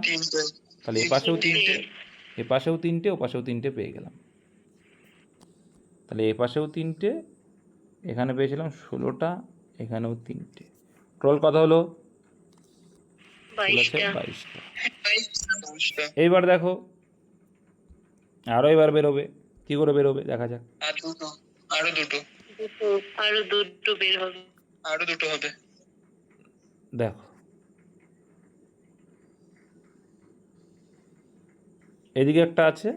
তাহলে এ পাশেও 3টে, এ পাশেও 3টে, ও পাশেও 3টে পেয়ে গেলাম। তাহলে এ পাশেও 3টে, এখানে পেয়েছিলাম 16টা, এখানেও 3টে, টোটাল কথা হলো 22টা। এইবার দেখো আরও এবার বেরোবে, কি করে বেরোবে দেখা যাক। আরো দুটো বের হবে। আরো দুটো হবে। দেখো এদিকে একটা আছে,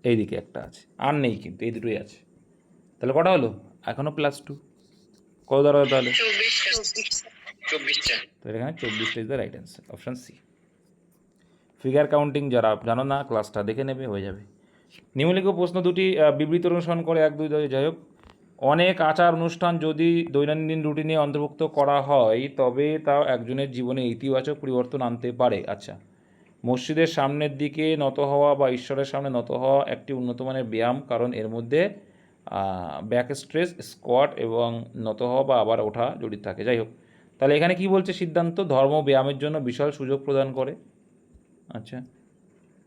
এইদিকে একটা আছে, আর নেই কিন্তু এই দুটোই আছে। তাহলে কটা হলো? এখনো +2, কত দাঁড়াবে তাহলে? 24টা। তো এখানে 24টা is the right answer, option C. Figure counting যারা জানো না ক্লাসটা দেখে নেবে, হয়ে যাবে। নিম্নলিখিত প্রশ্ন দুটি বিবৃতি অনুসরণ করে 1 2 যাই হোক। অনেক আচার অনুষ্ঠান যদি দৈনন্দিন রুটিনে অন্তর্ভুক্ত করা হয় তবে তা একজনের জীবনে ইতিবাচক পরিবর্তন আনতে পারে। আচ্ছা, মসজিদের সামনের দিকে নত হওয়া বা ঈশ্বরের সামনে নত হওয়া একটি উন্নত মানের ব্যায়াম, কারণ এর মধ্যে ব্যাক স্ট্রেস, স্কোয়াট এবং নত হওয়া বা আবার ওঠা জড়িত থাকে। যাই হোক, তাহলে এখানে কি বলছে সিদ্ধান্ত? ধর্ম ব্যায়ামের জন্য বিশাল সুযোগ প্রদান করে। আচ্ছা,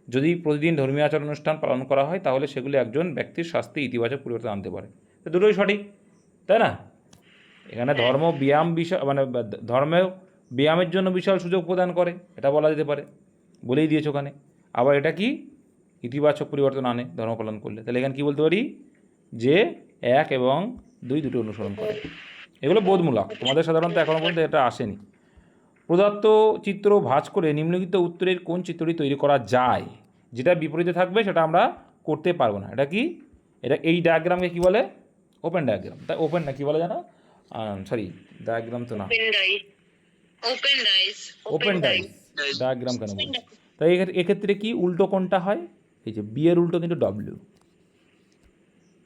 যদি প্রতিদিন ধর্মীয় আচার অনুষ্ঠান পালন করা হয় তাহলে সেগুলি একজন ব্যক্তির স্বাস্থ্যে ইতিবাচক পরিবর্তন আনতে পারে। তো দুটোই সঠিক, তাই না? এখানে ধর্ম ব্যায়াম বিষয় মানে ধর্মেও ব্যায়ামের জন্য বিশাল সুযোগ প্রদান করে, এটা বলা যেতে পারে, বলেই দিয়েছে ওখানে। আবার এটা কি ইতিবাচক পরিবর্তন আনে ধর্ম পালন করলে। তাহলে এখানে কী বলতে পারি? যে 1 এবং 2 দুটো অনুসরণ করে। এগুলো বোধমূলক, তোমাদের সাধারণত এখনও পর্যন্ত এটা আসেনি। প্রদত্ত চিত্র ভাঁজ করে নিম্নলিখিত উত্তরের কোন চিত্রটি তৈরি করা যায়? যেটা বিপরীতে থাকবে সেটা আমরা করতে পারবো না। এটা কি? এটা এই ডায়াগ্রামকে কি বলে? Open diagram. তাই ওপেন না, কি বলে জানো? সরি, ডায়াগ্রাম তো না, ওপেন ডাইস। ডায়াগ্রাম কেন বলছি? তাই এক্ষেত্রে কি উল্টো কোনটা হয়? এই যে বি এর উল্টো কিন্তু ডব্লিউ,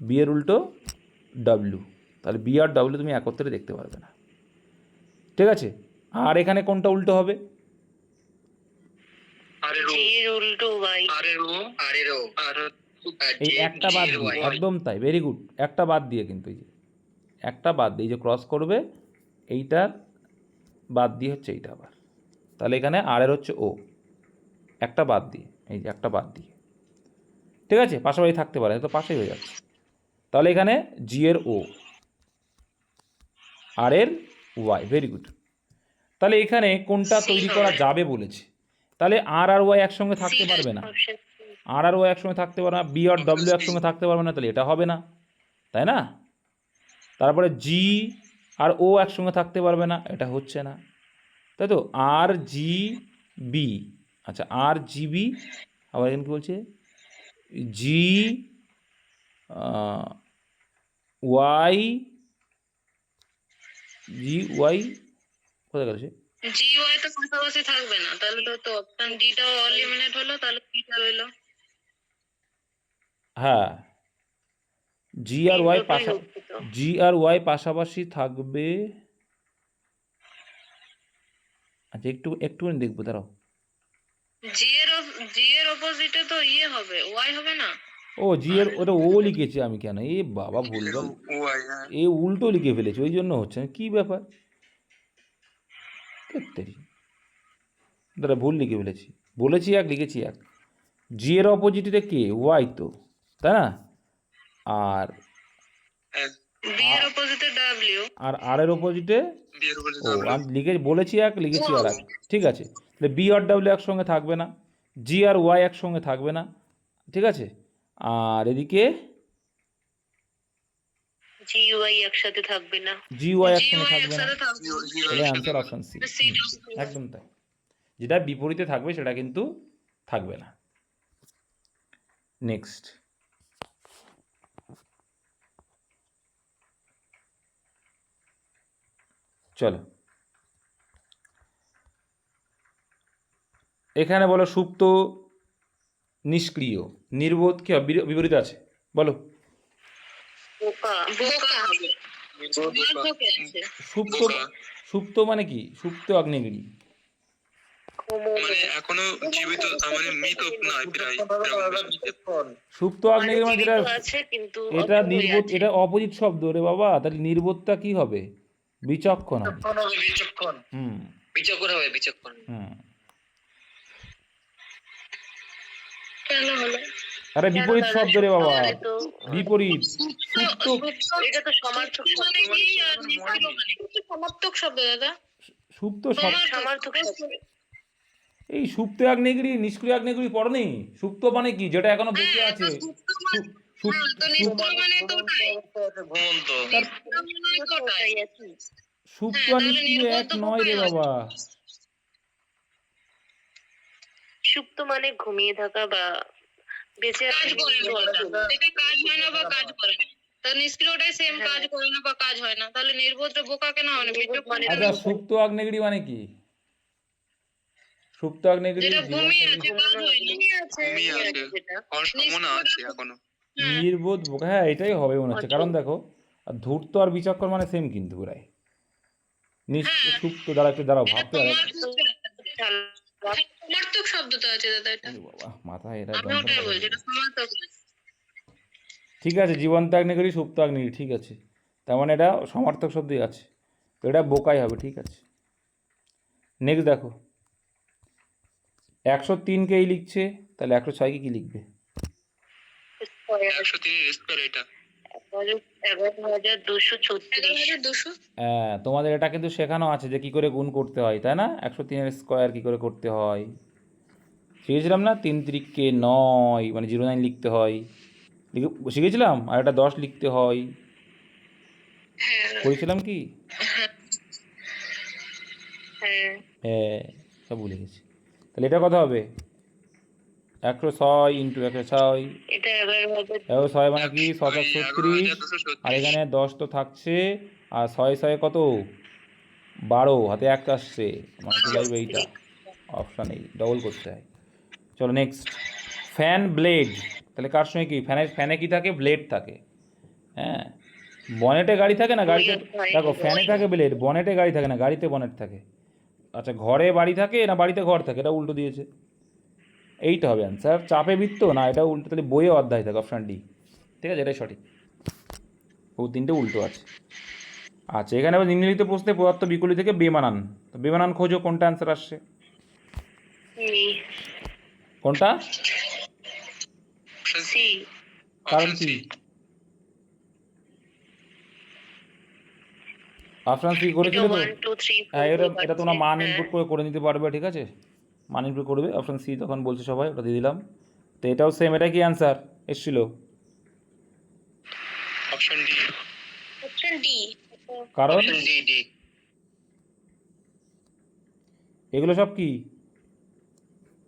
বি এর উল্টো ডব্লিউ, তাহলে বি আর ডব্লিউ তুমি একত্রে দেখতে পারবে না, ঠিক আছে? আর এখানে কোনটা উল্টো হবে? এই একটা বাদ দিয়ে, একদম তাই, ভেরি গুড, একটা বাদ দিয়ে, কিন্তু এই যে একটা বাদ দিয়ে, এই যে ক্রস করবে এইটার বাদ দিয়ে হচ্ছে এইটা আবার, তাহলে এখানে আর এর হচ্ছে ও, একটা বাদ দিয়ে, এই যে একটা বাদ দিয়ে, ঠিক আছে? পাশাপাশি থাকতে পারে, তো পাশেই হয়ে যাচ্ছে। তাহলে এখানে জি এর ও, আর এর ওয়াই, ভেরি গুড। তাহলে এখানে কোনটা তৈরি করা যাবে বলেছে, তাহলে আর আর ওয়াই একসঙ্গে থাকতে পারবে না, আর আর ওয়াই একসঙ্গে থাকতে পারবে না, বি আর ডব্লিউ একসঙ্গে থাকতে পারবে না, তাহলে এটা হবে না, তাই না? তারপরে জি আর ও একসঙ্গে থাকতে পারবে না, এটা হচ্ছে না, তাই তো? আর জি বি, আচ্ছা আর জি বি, আবার এখানে কী বলছে? জি ওয়াই, জি ওয়াই কোথায় গেল সে? জি ওয়াই তো পাশাপাশি থাকবে না, তাহলে তো অপশন ডি টাও এলিমিনেট হলো, তাহলে কিটা রইলো? হ্যাঁ, জি আর ওয়াই জি আর ওয়াই পাশাপাশি থাকবে। আচ্ছা একটুখানি দেখবো, দাঁড়াও। জি এর অপোজিটে তো ইয়ে হবে, ওয়াই হবে না? ও জি এর, ওটা ও লিখেছি আমি, কেন এ বাবা ভুলভাল, এ উল্টো লিখে ফেলেছি, ওই জন্য হচ্ছে না, কী ব্যাপার? তেত্তেরি, দাঁড়া, ভুল লিখে ফেলেছি, বলেছি এক লিখেছি এক। জি এর অপোজিটে কে? ওয়াই তো, তাই না? আর বি এর অপোজিটে ডাব্লিউ। আর আর এর অপোজিটে ও, আমি বলেছি এক, লিখেছি আর এক। ঠিক আছে, তাহলে বি আর ডাব্লিউ একসঙ্গে থাকবে না, জি আর ওয়াই একসঙ্গে থাকবে না। ঠিক আছে, আর এদিকে জি ওয়াই একসাথে থাকবে না। জি ওয়াই একসঙ্গে থাকবে না। থাকবে। তাহলে অ্যান্সার অপশন সি। একদম তাই, যেটা বিপরীতে থাকবে সেটা কিন্তু থাকবে না। নেক্সট, চলো এখানে বলো সুপ্ত নিষ্ক্রিয় নির্বোধ কি হবে? বিপরীত আছে, বলো। বোকা। বোকা হবে। সুপ্ত, সুপ্ত মানে কি? সুপ্ত আগ্নেয়গিরি মানে এখনো জীবিত, মানে মৃত নয় প্রায় সুপ্ত আগ্নেয়গিরি মানে যেটা, আছে কিন্তু এটা নির্বোধ, এটা অপোজিট শব্দ রে বাবা। তাহলে নির্বোধটা কি হবে? বিচক্ষণ হবে। বিচক্ষণ, হুম বিচক্ষণ হবে, বিচক্ষণ। হুম। কেন হলো? আরে বিপরীত শব্দ রে বাবা, বিপরীত। সুপ্ত, এটা তো সমার্থক মানে কি? আর নিষ্ক্রিয় মানে কি? সমার্থক শব্দ দাদা। সুপ্ত সমার্থক শব্দ। এই সুপ্ত আগ্নেয়গিরি নিষ্ক্রিয় আগ্নেয়গিরি পড়নি? সুপ্ত মানে কি? যেটা এখনো বেঁচে আছে। তো নিষ্ক্রিয় মানে তো ওটাই। ঘুমন্ত। সুপ্ত আর নিষ্ক্রিয় এক নয় রে বাবা। সুপ্ত মানে ঘুমিয়ে থাকা বা বেঁচে কাজ করে না। এটা কাজ হয় না বা কাজ করে না। তার নিষ্ক্রিয়টাই সেম, কাজ করে না বা কাজ হয় না। তাহলে নির্বোধটা বোকা কেন হয়? আচ্ছা, সুপ্ত আগ্নেয়গিরি মানে কি? সুপ্ত আগ্নেয়গিরি যেটা ঘুমিয়ে আছে, কাজ হয় না। ঘুমিয়ে আছে, হওয়ার সম্ভাবনা আছে এখনো। নির্বোধ বোকা, হ্যাঁ এটাই হবে মনে হচ্ছে। কারণ দেখো, আর ধূর্ত আর বিচক্ষণ মানে সেম কিন্তু প্রায়। সুপ্ত, দ্বারা একটু দাঁড়াও ভাবতে পারো। সমার্থক শব্দ তো আছে দাদা, এটা বাবা মাথায় এটা আমি ওটাই বলছি, এটা সমার্থক। ঠিক আছে, জীবন্ত আগ্নেয়গিরি, সুপ্ত আগ্নেয়গিরি, ঠিক আছে। তার মানে এটা সমার্থক শব্দই আছে, তো এটা বোকাই হবে। ঠিক আছে, নেক্সট দেখো, 103কে এই লিখছে, তাহলে 106কে কি লিখবে? 103 স্কয়ার এটা 11,236। হ্যাঁ, তোমাদের এটা কিন্তু শেখানো আছে যে কি করে গুণ করতে হয়, তাই না? 103-এর স্কোয়ার কি করে করতে হয় শিখেছিলাম না? 3 3কে 9 মানে 09 লিখতে হয়, শিখেছিলাম। আর এটা 10 লিখতে হয়, করেছিলাম কি? হ্যাঁ, সব ভুলে গেছি। তাহলে এটা কত হবে? 106 ইন্টু 106, 106 মানে কি? 636। আর এখানে 10 তো থাকছে, আর 6 6 কত? 12, হাতে 1 আসছে, মানে লাগবে এইটা। অপশান এই, ডবল করতে হয়। চলো নেক্সট, ফ্যান ব্লেড, তাহলে কার সঙ্গে কি? ফ্যানে কি থাকে? ব্লেড থাকে। হ্যাঁ, বনেটে গাড়ি থাকে না, গাড়িতে দেখো ফ্যানে থাকে ব্লেড, বনেটে গাড়ি থাকে না, গাড়িতে বনেট থাকে। আচ্ছা, ঘরে বাড়ি থাকে না বাড়িতে ঘর থাকে? এটা উল্টো দিয়েছে, এইটা হবে অ্যান্সার। চাপে বৃত্ত না, এটা উল্টো, তাহলে বইয়ে অধ্যায় থাকে, অপশান ডি। ঠিক আছে, এটাই সঠিক। ও তিনটে উল্টো আছে। আচ্ছা, এখানে আবার নিম্নলিখিত প্রশ্নে পদার্থ বিকলি থেকে বেমানান, তো বেমানান খোঁজো, কোনটা অ্যান্সার আসছে? কোনটা? কারণ কি? অপশান সি করেছিল তো? হ্যাঁ, এটা তোমরা মান ইনপুট করে নিতে পারবে। ঠিক আছে, মান ইনপুট করবে, অপশান সি তখন বলছে সবাই, ওটা দিয়ে দিলাম। তো এটাও সেম, এটা কি অ্যান্সার এসেছিল? Option D. কারণ ডি। এগুলো সব কি?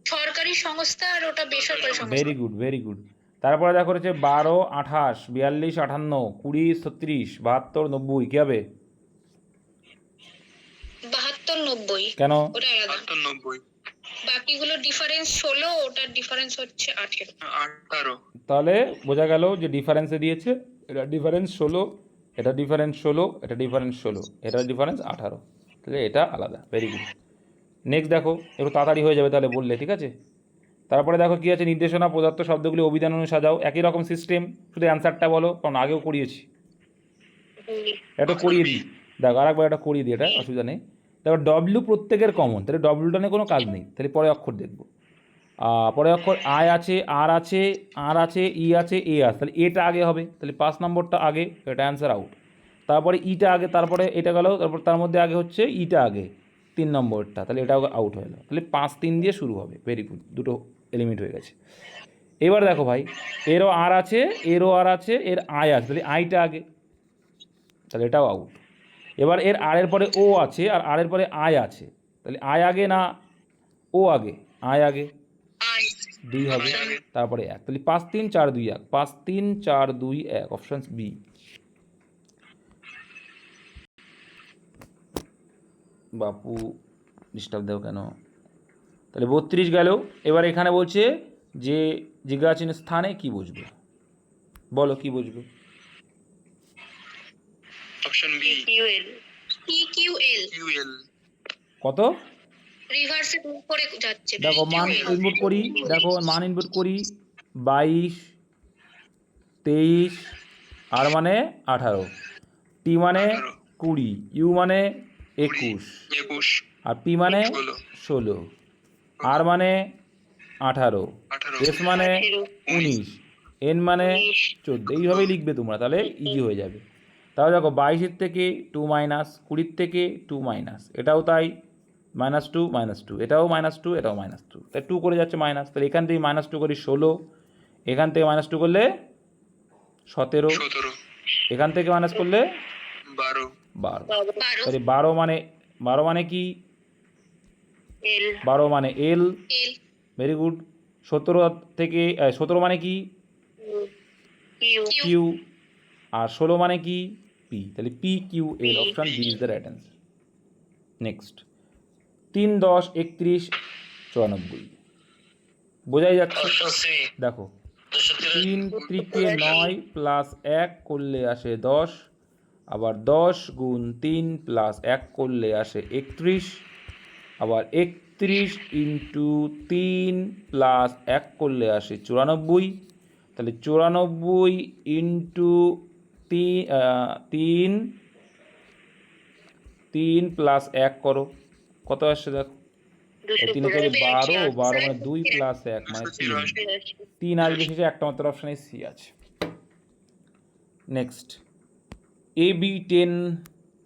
সরকারি সংস্থা আর ওটা বেসরকারি সংস্থা। Very good, very good. তারপরে দেখো রয়েছে 12 28 42 58 20 36 72 90, কি হবে? 72 90। কেন? ওটা আলাদা। 90। বাকিগুলো ডিফারেন্স 16, ওটার ডিফারেন্স হচ্ছে 18। তাহলে বোঝা গেল যে ডিফারেন্সে দিয়েছে, এটা ডিফারেন্স 16, এটা ডিফারেন্স 16, এটা ডিফারেন্স 16, এটা ডিফারেন্স 18, তাহলে এটা আলাদা। Very good. নেক্সট দেখো, একটু তাড়াতাড়ি হয়ে যাবে তাহলে বললে, ঠিক আছে। তারপরে দেখো কি আছে, নির্দেশনা পদার্থ শব্দগুলি অভিধান অনুযায়ী সাজাও। একই রকম সিস্টেম, শুধু অ্যান্সারটা বলো, কারণ আগেও করিয়েছি। এটা করিয়ে দিই, দেখো আরেকবার এটা করিয়ে দিই, এটা অসুবিধা নেই। দেখো ডব্লিউ প্রত্যেকের কমন, তাহলে ডব্লিউটা নিয়ে কোনো কাজ নেই, তাহলে পরে অক্ষর দেখবো। পরে অক্ষর আই আছে, আর আছে, আর আছে, ই আছে, এ আছে, তাহলে এটা আগে হবে, তাহলে 5 নম্বরটা আগে, এটা অ্যান্সার আউট। তারপরে ইটা আগে, তারপরে এটা গেল, তারপর তার মধ্যে আগে হচ্ছে ইটা আগে 3 নম্বরটা, তাহলে এটাও আউট হয়ে গেল। তাহলে 5-3 দিয়ে শুরু হবে। ভেরি গুড, দুটো এলিমিট হয়ে গেছে। এবার দেখো ভাই, এরও আর আছে, এরও আর আছে, এর আয় আছে, তাহলে আইটা আগে, তাহলে এটাও আউট। এবার এর আরের পরে ও আছে আর আরের পরে আয় আছে, তাহলে আয় আগে না ও আগে? আয় আগে, 2 হবে, তারপরে 1, তাহলে 5-3-4-2-1, 5-3-4-2-1, অপশন বি। বাপু ডিস্টার্ব দেও কেন? তাহলে 32 গেল। এবার এখানে বলছে যে জিজ্ঞাসা স্থানে কি বুঝবে, বলো কি বুঝবে? Option B, QL QL QL. কত? রিভার্সে মুভ করে যাচ্ছে। দেখো মান ইনপুট করি, দেখো মান ইনপুট করি, 22, 23, আর মানে 18, টি মানে 20, ইউ মানে 21, 21, আর পি মানে 16, আর মানে 18, 18, এস মানে 19, এন মানে 14। এইভাবেই লিখবে তোমরা, তাহলে ইজি হয়ে যাবে। তাহলে দেখো 22 থেকে 2 মাইনাস, 20 থেকে 2 মাইনাস, এটাও তাই, -2 -2, এটাও -2, এটাও -2, তাই 2 করে যাচ্ছে মাইনাস। তাহলে এখান থেকে -2 করি 16, এখান থেকে -2 করলে 17, 17, এখান থেকে মাইনাস করলে 12, 12, তাহলে 12 মানে কি? এল 12 মানে এল, এল ভেরি গুড। 17 থেকে 17 মানে কি? কিউ কিউ, আর 16 মানে কি? পি, তাহলে P Q L, option B is the right answer. Next, 3, 10, 31, 94, বোঝাই যাচ্ছে। দেখো 3 × 9 প্লাস 1 করলে আসে 10, আবার 10 × 3 প্লাস 1 করলে আসে 31, আবার 31 × 3 প্লাস 1 করলে আসে 94, তাহলে 94 × 3 প্লাস 1 করো, কত আসছে দেখো, 3 করে 12, 12 মানে 2 প্লাস 1 মানে 3 আসবে শেষে, একটা মাত্র অপশানে সি আছে। নেক্সট, এ বি 10,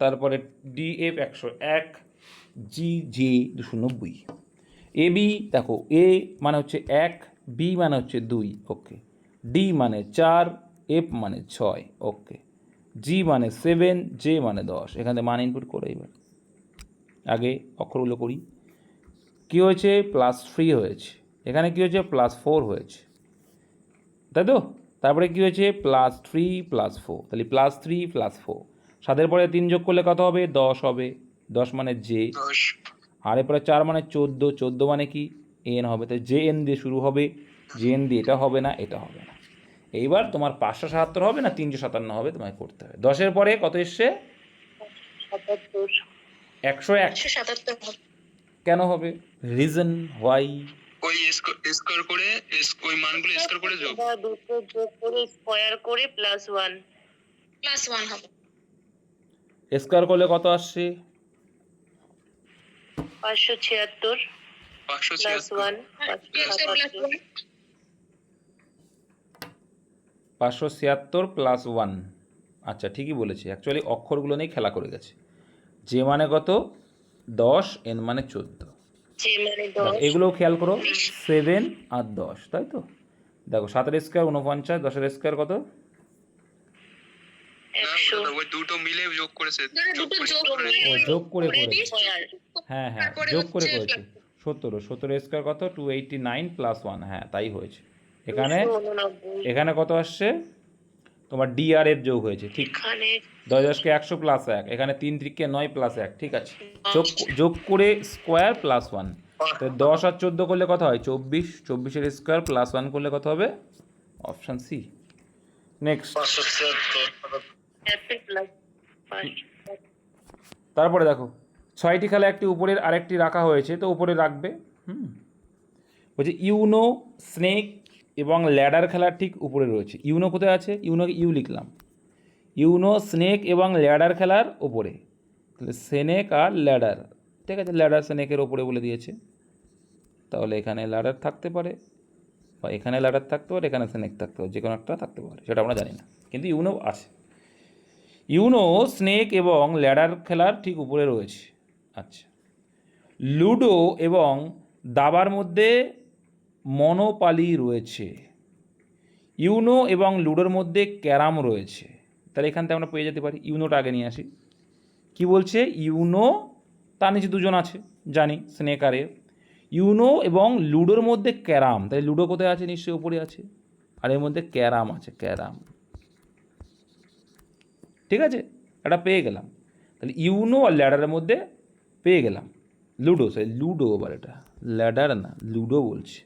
তারপরে D F 101, G J 290। A B দেখো, এ মানে হচ্ছে 1, বি মানে হচ্ছে 2, ওকে, ডি মানে 4, এফ মানে 6, ওকে, জি মানে 7, জে মানে 10। এখানে মান ইনপুট করে এবার আগে অক্ষরগুলো করি। কী হয়েছে? +3 হয়েছে, এখানে কী হয়েছে? +4 হয়েছে, তাই তো? তারপরে কী হয়েছে? +3 +4, তাহলে +3 +4, 7-এর পরে 3 যোগ করলে কত হবে? 10 হবে, 10 মানে জে, 10, আর এরপরে 4 মানে 14, 14 মানে কি? এন হবে, তাই জে এন দিয়ে শুরু হবে, জে এন দিয়ে এটা হবে না, এটা হবে না। এইবার তোমার 577 হবে না 357 হবে, তোমায় করতে হবে। 10-এর পরে কত এসছে? 101। 177 কেন হবে? Reason why? ওই স্কোয়ার করে, ওই মানগুলো স্কোয়ার করে যোগ। দুটো যোগ করে স্কয়ার করে +1 হবে। স্কোয়ার করলে কত আসছে? 576 576, +1 576 + 1, আচ্ছা ঠিকই বলেছে, অ্যাকচুয়ালি অক্ষরগুলো নিয়ে খেলা করে গেছে। যে মানে কত? 10, এন মানে 14। যে মানে দেখো 10 এগুলোও খেয়াল করো, 7 আর 10, তাই তো? দেখো 7-এর স্কোয়ার 49, 10-এর স্কোয়ার কত? 100 ওই দুটো মিলে যোগ করেছে, দুটো যোগ করে ও যোগ করে করেছে, স্কয়ার হ্যাঁ হ্যাঁ যোগ করে করেছে। 17-এর স্কোয়ার কত? 289 + 1, হ্যাঁ তাই হয়েছে। এখানে 289 কত আসছে? তোমার ডি আর এফ যোগ হয়েছে, ঠিক। এখানে 10-কে 100 + 1, এখানে 3 × 9 + 1, ঠিক আছে। যোগ করে স্কোয়ার +1, তো 10 আর 14 করলে কত হয়? 24, 24-এর স্কোয়ার +1 করলে কত হবে? Option C. নেক্সট, তারপরে দেখো 6টি খেলা একটি উপরের আরেকটি রাখা হয়েছে, তো উপরে রাখবে। বলছে ইউনো, স্নেক এবং ল্যাডার খেলার ঠিক উপরে রয়েছে। ইউনো কোথায় আছে? ইউনোকে ইউ লিখলাম, ইউনো, স্নেক এবং ল্যাডার খেলার ওপরে, তাহলে স্নেক আর ল্যাডার, ঠিক আছে, ল্যাডার স্নেকের ওপরে বলে দিয়েছে, তাহলে এখানে ল্যাডার থাকতে পারে, বা এখানে ল্যাডার থাকতে পারে, এখানে স্নেক থাকতে পারে, যে কোনো একটা থাকতে পারে, সেটা আমরা জানি না, কিন্তু ইউনো আছে। ইউনো স্নেক এবং ল্যাডার খেলার ঠিক উপরে রয়েছে। আচ্ছা, লুডো এবং দাবার মধ্যে মনোপালি রয়েছে। ইউনো এবং লুডোর মধ্যে ক্যারাম রয়েছে। তাহলে এখান থেকে আমরা পেয়ে যেতে পারি, ইউনোটা আগে নিয়ে আসি। কি বলছে? ইউনো, তার নিচে দুজন আছে জানি, স্নেক আর এ। ইউনো এবং লুডোর মধ্যে ক্যারাম, তাই লুডো কোথায় আছে? নিশ্চয়ই উপরে আছে। আর এর মধ্যে ক্যারাম আছে, ক্যারাম। ঠিক আছে, এটা পেয়ে গেলাম। তাহলে ইউনো আর ল্যাডারের মধ্যে পেয়ে গেলাম। লুডো, সরি লুডো, আবার এটা ল্যাডার না, লুডো বলছে।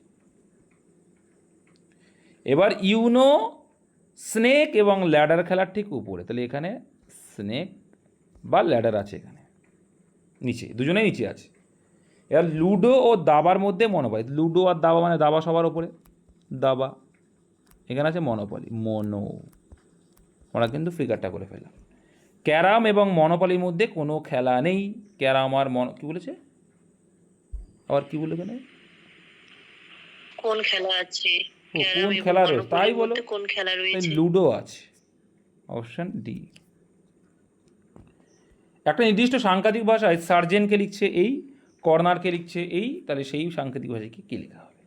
এবার ইউনো স্নেক এবং ল্যাডার খেলার ঠিক উপরে, তাহলে এখানে স্নেক বা ল্যাডার আছে, এখানে নিচে, দুজনেই নিচে আছে। এবার লুডো ও দাবার মধ্যে মনোপালি, লুডো আর দাবা মানে দাবা সবার ওপরে, দাবা। এখানে আছে মনোপালি, মনো, আমরা কিন্তু ফিগারটা করে ফেললাম। ক্যারাম এবং মনোপালির মধ্যে কোনো খেলা নেই। ক্যারাম আর কী বলেছে আবার, কী বলে কেন? কোন খেলা আছে? কোন খেলা রয়েছে তাই বলো, কোন খেলা রয়েছে? লুডো আছে, অপশন ডি। একটা নির্দিষ্ট সাংকেতিক ভাষায় সার্জেনকে লিখছে এই, কর্নারকে লিখছে এই, তাহলে সেই সাংকেতিক ভাষায় কী লেখা হবে?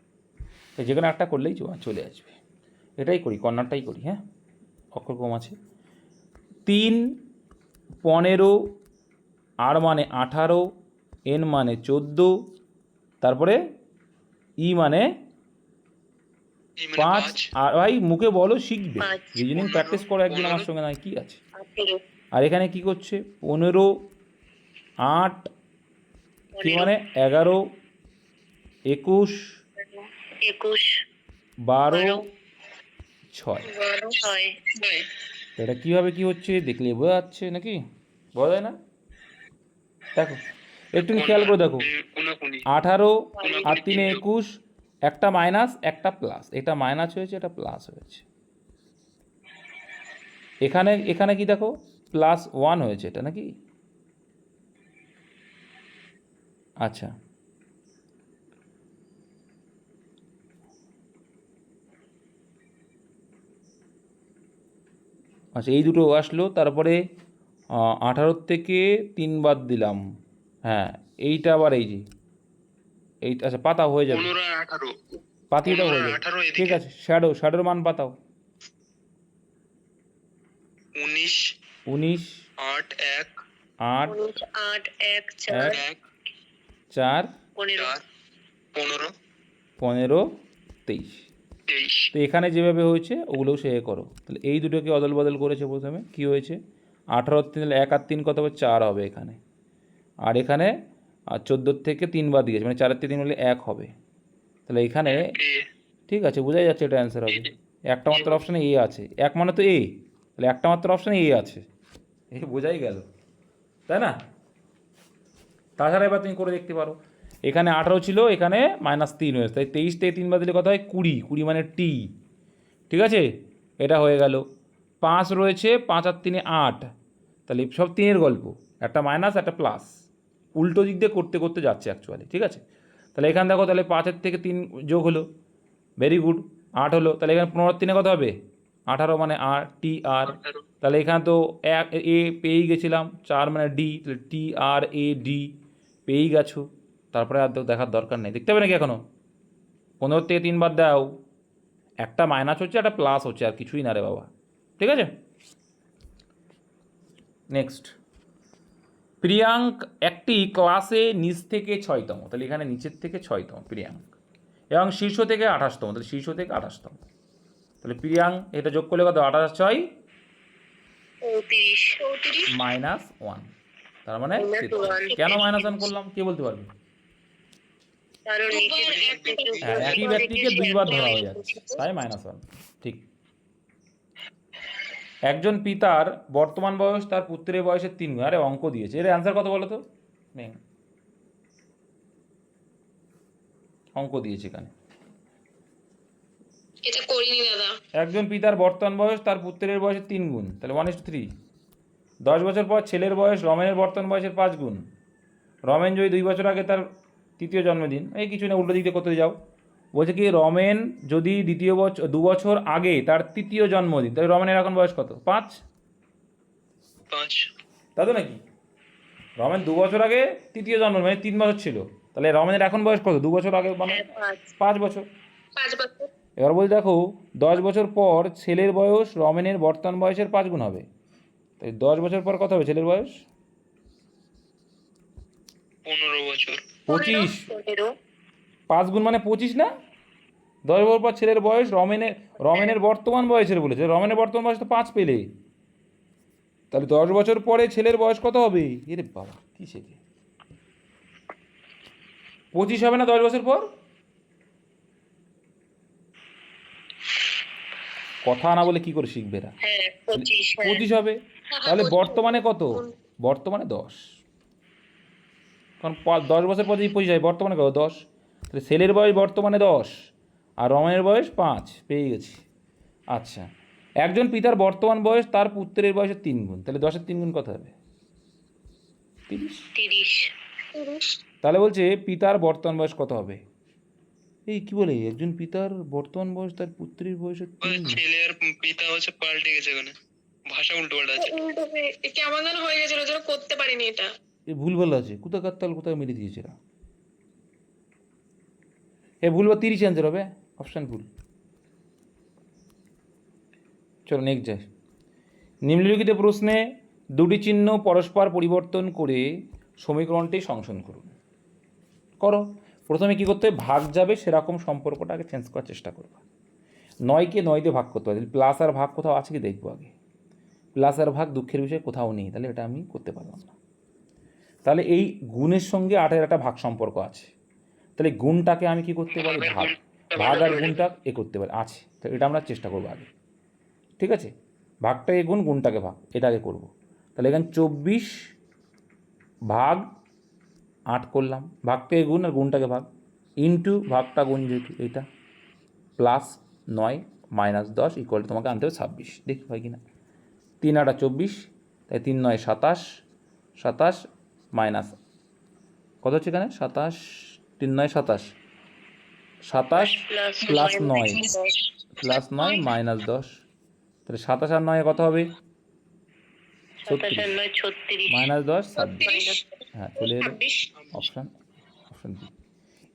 তাই যে কোনো একটা করলেই চলে আসবে। এটাই করি, কর্নারটাই করি। হ্যাঁ, অক্ষর কম আছে। 3, 15, আর মানে 18, এন মানে 14, তারপরে ই মানে 5। আর ভাই মুখে বলো, শিখবে, রিজনিং প্র্যাকটিস করো একদিন আমার সঙ্গে, নয় কি আছে। আর এখানে কি করছে? 15, 8, কি মানে 11, 21, 12, 6। এটা কীভাবে কী হচ্ছে দেখলে বোঝা যাচ্ছে নাকি? বোঝা যায় না? দেখো একটু খেয়াল করে দেখো, 18 আর 3 21, একটা মাইনাস একটা প্লাস, এটা মাইনাস হয়েছে এটা প্লাস হয়েছে। এখানে এখানে কি দেখো, +1 হয়েছে এটা নাকি? আচ্ছা, আচ্ছা এই দুটো আসলো। তারপরে 18 থেকে 3 বাদ দিলাম। হ্যাঁ, এইটা আবার এই যে এইটা, আচ্ছা পাতাও হয়ে যাবে, পাতিটাও হয়ে যাবে। ঠিক আছে, শ্যাডোর মান পাতাও। 19, 8, 1, 8, 4, 15, 23। তো এখানে যেভাবে হয়েছে ওগুলোও সে করো। তাহলে এই দুটোকে অদল বদল করেছে। প্রথমে কি হয়েছে? 18 3, 1 আর 3 কত হবে? 4 হবে এখানে। আর এখানে 14 থেকে 3 বাদ দিয়েছে, মানে 4 থেকে 3 হলে 1 হবে। তাহলে এখানে ঠিক আছে, বোঝাই যাচ্ছে এটা অ্যান্সার হবে। একটা মাত্র অপশানে এ আছে, এক মানে তো এ, তাহলে একটা মাত্র অপশানে এ আছে, এই বোঝাই গেল, তাই না? তাছাড়া এবার তুমি করে দেখতে পারো, এখানে 18 ছিল, এখানে -3 হয়েছে, তাই 23 থেকে 3 বাদ দিলে কত হয়? 20, 20 মানে টি। ঠিক আছে, এটা হয়ে গেল। 5 রয়েছে, 5 আর 3 8, তাহলে সব 3-এর গল্প, একটা মাইনাস একটা প্লাস, উল্টো দিক দিয়ে করতে করতে যাচ্ছে অ্যাকচুয়ালি। ঠিক আছে, তাহলে এখানে দেখো, তাহলে 5-এর থেকে 3 যোগ হলো, ভেরি গুড, 8 হলো। তাহলে এখানে 15 আর 3 কত হবে? 18 মানে আর, টি আর। তাহলে এখানে তো এ পেয়েই গেছিলাম, 4 মানে ডি, তাহলে টি আর এ ডি পেয়েই গেছো। তারপরে আর দেখার দরকার নেই, দেখতে হবে নাকি এখনও? 15 থেকে 3 বাদ দাও, একটা মাইনাস হচ্ছে একটা প্লাস হচ্ছে, আর কিছুই না রে বাবা। ঠিক আছে, নেক্সট। প্রিয়াঙ্ক একটি ক্লাসে নিচ থেকে 6তম, তাহলে এখানে নিচের থেকে 6তম প্রিয়াঙ্ক, এবং শীর্ষ থেকে 28তম, তাহলে শীর্ষ থেকে 28তম। তাহলে প্রিয়াঙ্ক এটা যোগ করলে কত? 28 আর 6 -1, তার মানে কেন -1 করলাম কে বলতে পারবে? হ্যাঁ, একই ব্যক্তিকে দুইবার ধরা হয়ে যাচ্ছে, তাই -1। ঠিক। একজন পিতার বর্তমান বয়স তার পুত্রের বয়সের 3 গুণ। আরে অঙ্ক দিয়েছে, এর অ্যান্সার কত বলো তো? নেই, অঙ্ক দিয়েছে এখানে। এটা করিনি দাদা। একজন পিতার বর্তমান বয়স তার পুত্রের বয়সের 3 গুণ, তাহলে 1:3। 10 বছর পর ছেলের বয়স রমেনের বর্তমান বয়সের 5 গুণ। রমেন যদি 2 বছর আগে তার তৃতীয় জন্মদিন, এই কিছু না, উল্টো দিক দিয়ে করতে যাও। বলছে কি, রমেন যদি 2 বছর আগে তার তৃতীয় জন্মদিন, তাহলে রমেনের এখন বয়স কত? 5। 5। তাই তো নাকি? রমেন 2 বছর আগে তৃতীয় জন্ম মানে 3 বছর ছিল, তাহলে রমেনের এখন বয়স কত? 2 বছর আগে মানে হ্যাঁ 5 5 বছর। 5 বছর। এবার বলছি দেখো 10 বছর পর ছেলের বয়স রমেনের বর্তমান বয়সের 5 গুণ হবে, তাই 10 বছর পর কত হবে ছেলের বয়স? 15 বছর। 25। 15 5 গুণ মানে 25 না? 10 বছর পর ছেলের বয়স রমেনের বর্তমান বয়সের বলেছে, রমেনের বর্তমান বয়স তো 5 পেলে, তাহলে 10 বছর পরে ছেলের বয়স কত হবে? এরে বাবা কি শেখে, 25 হবে না 10 বছর পর? কথা না বলে কি করে শিখবে এরা? হ্যাঁ 25 হ্যাঁ 25 হবে, তাহলে বর্তমানে কত? বর্তমানে 10, কারণ 10 বছর পর যদি 25 হয় বর্তমানে কত? 10, তাহলে ছেলের বয়স বর্তমানে 10 আর রমেনের বয়স 5, পেয়ে গেছি। আচ্ছা, একজন পিতার বর্তমান বয়স তার পুত্রের বয়সের 3 গুণ, তাহলে 10-এর 3 গুণ কত হবে? 30। 30। তাহলে বলছে পিতার বর্তমান বয়স কত হবে? এই কি বলে, একজন পিতার বর্তমান বয়স তার পুত্রের বয়সের 3 গুণ? ছেলে আর পিতা হচ্ছে পাল্টে গেছে, এখানে ভাষা উল্টো পাল্টা আছে। কেমন যেন হয়ে গেছিল, যেন করতে পারিনি এটা। এই ভুলভাল আছে, কোথাকার তাল কোথায় মিলিয়ে দিয়েছে এরা। এ ভুল বা 30 অ্যান্সার হবে, অপশান ভুল। চলো নেক্সট যাই। নিম্নলিখিত প্রশ্নে দুটি চিহ্ন পরস্পর পরিবর্তন করে সমীকরণটি সংশোধন করুন। করো। প্রথমে কী করতে হবে, ভাগ যাবে সেরকম সম্পর্কটাকে চেঞ্জ করার চেষ্টা করবো। 9কে 9 দিয়ে ভাগ করতে হবে, প্লাস আর ভাগ কোথাও আছে কি দেখবো আগে। প্লাস আর ভাগ দুঃখের বিষয় কোথাও নেই, তাহলে এটা আমি করতে পারলাম না। তাহলে এই গুণের সঙ্গে 8-এর একটা ভাগ সম্পর্ক আছে, তাহলে গুণটাকে আমি কি করতে পারি, ভাগ আর গুণটা এ করতে পারি, আছে, তো এটা আমরা চেষ্টা করবো আগে। ঠিক আছে, ভাগটাকে গুণ গুণটাকে ভাগ, এটা আগে করবো। তাহলে এখানে 24 ভাগ 8 করলাম, ভাগটাকে গুণ আর গুণটাকে ভাগ, ইন্টু ভাগটা গুণ যেহেতু এটা, প্লাস 9 মাইনাস 10 ইকুয়াল টু তোমাকে আনতে হবে 26, দেখি হয় কি না। 3 8 24, তাই 3 9 27, 27 মাইনাস কত হচ্ছে এখানে 27, 3 9 27, 27 প্লাস 9 প্লাস 9 মাইনাস 10, তাহলে 27 আর 9 কত হবে? 36 মাইনাস 10 26, হ্যাঁ চলে এলো অপশান বি।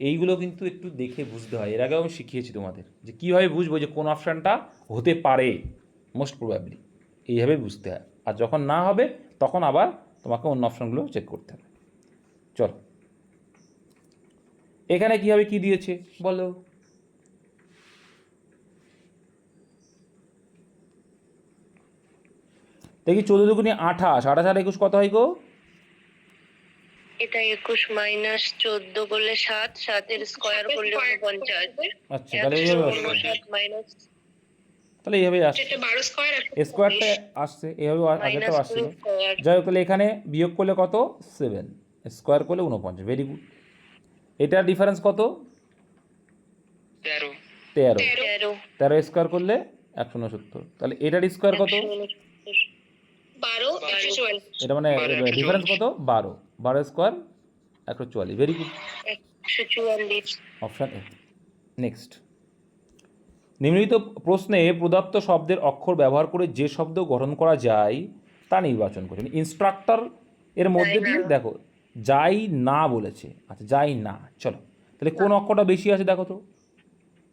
এইগুলো কিন্তু একটু দেখে বুঝতে হয়, এর আগেও আমি শিখিয়েছি তোমাদের যে কীভাবে বুঝবো যে কোন অপশানটা হতে পারে, মোস্ট প্রবাবলি এইভাবে বুঝতে হয়, আর যখন না হবে তখন আবার তোমাকে অন্য অপশানগুলো চেক করতে হবে। চল এখানে কীভাবে কী দিয়েছে বলো, দেখি 14 দুগুণে 28, 28 আর 21 কত হয় গো? এটা 21 মাইনাস 14 করলে 7, 7 এর স্কয়ার করলে 49। আচ্ছা তাহলে এইভাবে আসছে, 7 মাইনাস তাহলে এইভাবেই আসছে, এটা 12 স্কয়ার স্কোয়ারটা আসছে এইভাবে, আগেটাও আসছিল। যাই হোক, তাহলে এখানে বিয়োগ করলে কত? 7, স্কোয়ার করলে 49, ভেরি গুড। এটার ডিফারেন্স কত? 13। 13 স্কোয়ার করলে 169, তাহলে এটার স্কোয়ার কত? 12 144। এটা মানে 12, ডিফারেন্স কত? 12, 12 square 144, very good, 144। Option A. Next, নিম্নলিখিত প্রশ্নে প্রদত্ত শব্দের অক্ষর ব্যবহার করে যে শব্দ গঠন করা যায় তা নির্বাচন করুন। ইনস্ট্রাক্টর এর মধ্যে দিয়ে দেখো যাই না বলেছে, আচ্ছা যাই না, চলো তাহলে কোন অক্ষরটা বেশি আছে দেখো তো,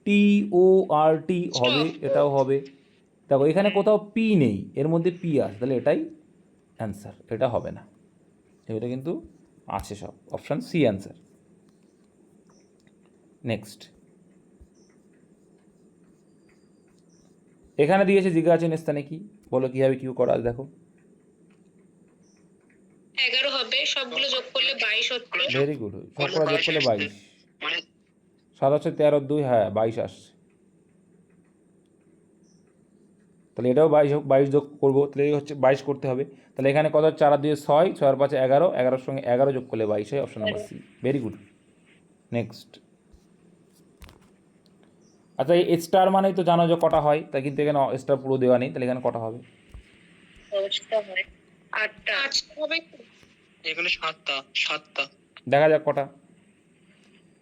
TORT হবে, এটাও হবে। দেখো এখানে কোথাও পি নেই, এর মধ্যে পি আছে, তাহলে এটাই অ্যান্সার, এটা হবে না, এটা কিন্তু আছে সব, অপশান সি অ্যান্সার। নেক্সট, এখানে দিয়েছে জিজ্ঞাসনের স্থানে কি, বলো কীভাবে কিউ করা আছে দেখো। 11 হবে, সবগুলো যোগ করলে 22 হচ্ছে। ভেরি গুড, সব করা যোগ করলে 22, মানে 7 হচ্ছে 13 2, হ্যাঁ 22 আসছে, তাহলে এটাও 22 যোগ করবো, তাহলে এই হচ্ছে 22 করতে হবে। তাহলে এখানে কত? 4 আর 2 6, 6 আর 5 11, 11-এর সঙ্গে 11 যোগ করলে 22 হয়, option number C, very good. Next, আচ্ছা এই স্টার মানেই তো জানো যে কটা হয়, তাই কিন্তু এখানে স্টার পুরো দেওয়া নেই, তাহলে এখানে কটা হবে? 8টা হয়, 8টা হবে, এখানে 7টা। দেখা যাক কটা,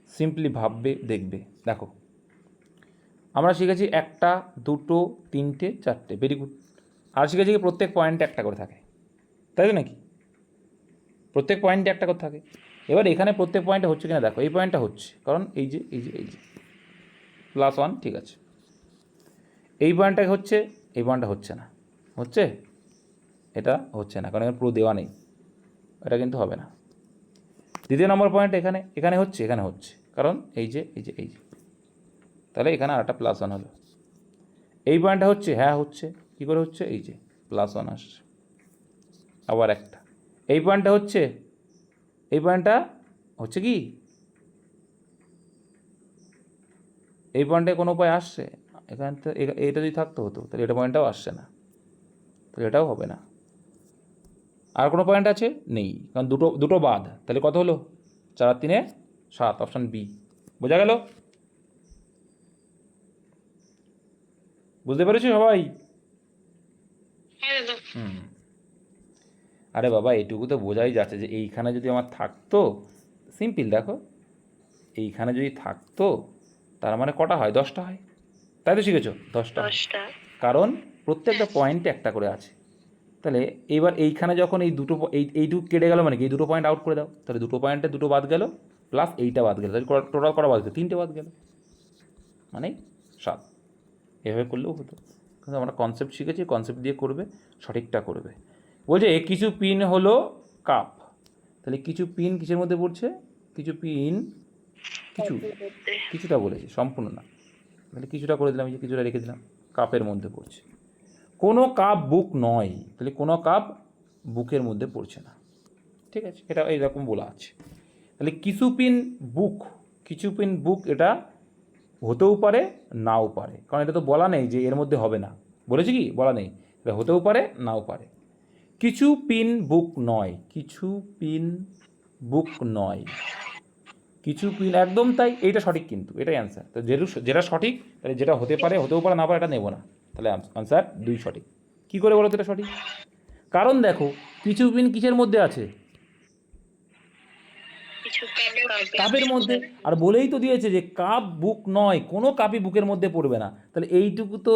সিম্পলি ভাববে দেখবে। দেখো আমরা শিখেছি 1টা 2টো 3টে 4টে, ভেরি গুড। আর শিখেছি কি প্রত্যেক পয়েন্টে একটা করে থাকে, তাই তো নাকি? প্রত্যেক পয়েন্টে একটা করে থাকে। এবার এখানে প্রত্যেক পয়েন্টে হচ্ছে কিনা দেখো, এই পয়েন্টটা হচ্ছে, কারণ এই যে +1, ঠিক আছে। এই পয়েন্টটা হচ্ছে, এই পয়েন্টটা হচ্ছে না, হচ্ছে, এটা হচ্ছে না, কারণ এখানে পুরো দেওয়া নেই, এটা কিন্তু হবে না। দ্বিতীয় নম্বর পয়েন্ট এখানে হচ্ছে, এখানে হচ্ছে, কারণ এই যে তাহলে এখানে আরেকটা +1 হলো। এই পয়েন্টটা হচ্ছে, হ্যাঁ হচ্ছে, কী করে হচ্ছে, এই যে +1 আসছে, আবার একটা। এই পয়েন্টটা হচ্ছে, এই পয়েন্টটা হচ্ছে কি, এই পয়েন্টে কোনো উপায় আসছে, এখান থেকে এটা যদি থাকতো হতো, তাহলে এটা পয়েন্টটাও আসছে না, তাহলে এটাও হবে না। আর কোনো পয়েন্ট আছে? নেই, কারণ দুটো বাদ, তাহলে কত হলো? 4 আর 3 7, অপশান বি। বোঝা গেল? বুঝতে পেরেছো সবাই? হ্যাঁ দাদা। আরে বাবা, এইটুকু তো বোঝাই যাচ্ছে যে এইখানে যদি আমার থাকতো, সিম্পল দেখো, এইখানে যদি থাকতো তার মানে কটা হয়? 10টা হয়, তাই তো শিখেছো? 10টা। কারণ প্রত্যেকটা পয়েন্টে একটা করে আছে। তাহলে এবার এইখানে যখন এই দুটো এইটুকু কেটে গেল, মানে কি এই দুটো পয়েন্ট আউট করে দাও, তাহলে দুটো পয়েন্টে দুটো বাদ গেল, প্লাস এইটা বাদ গেল, তাহলে টোটাল করা বাদ গেল? 3টে বাদ গেল, মানে 7। এভাবে করলেও হতো, কিন্তু আমরা কনসেপ্ট শিখেছি, কনসেপ্ট দিয়ে করবে, সঠিকটা করবে। বলছে কিছু পিন হলো কাপ, তাহলে কিছু পিন কিসের মধ্যে পড়ছে? কিছু পিন, কিছুটা বলেছি, সম্পূর্ণ না, তাহলে কিছুটা করে দিলাম, এই যে কিছুটা রেখে দিলাম, কাপের মধ্যে পড়ছে। কোনো কাপ বুক নয়, তাহলে কোনো কাপ বুকের মধ্যে পড়ছে না, ঠিক আছে, এটা এইরকম বলা আছে। তাহলে কিছু পিন বুক, এটা হতেও পারে নাও পারে, কারণ এটা তো বলা নেই যে এর মধ্যে হবে না, বলেছি কি? বলা নেই, এটা হতেও পারে নাও পারে। কিছু পিন বুক নয়, কিছু পিন বুক নয়, কিছু পিন, একদম তাই, এইটা সঠিক, কিন্তু এটাই অ্যান্সার। তো যেটা সঠিক, তাহলে যেটা হতে পারে, হতেও পারে, না পারে, এটা নেব না, তাহলে অ্যান্সার 2 সঠিক। কী করে বলো তো এটা সঠিক? কারণ দেখো কিছু পিন কিসের মধ্যে আছে? কাপের মধ্যে, আর বলেই তো দিয়েছে যে কাপ বুক নয়, কোনো কাপই বুকের মধ্যে পড়বে না, তাহলে এইটুকু তো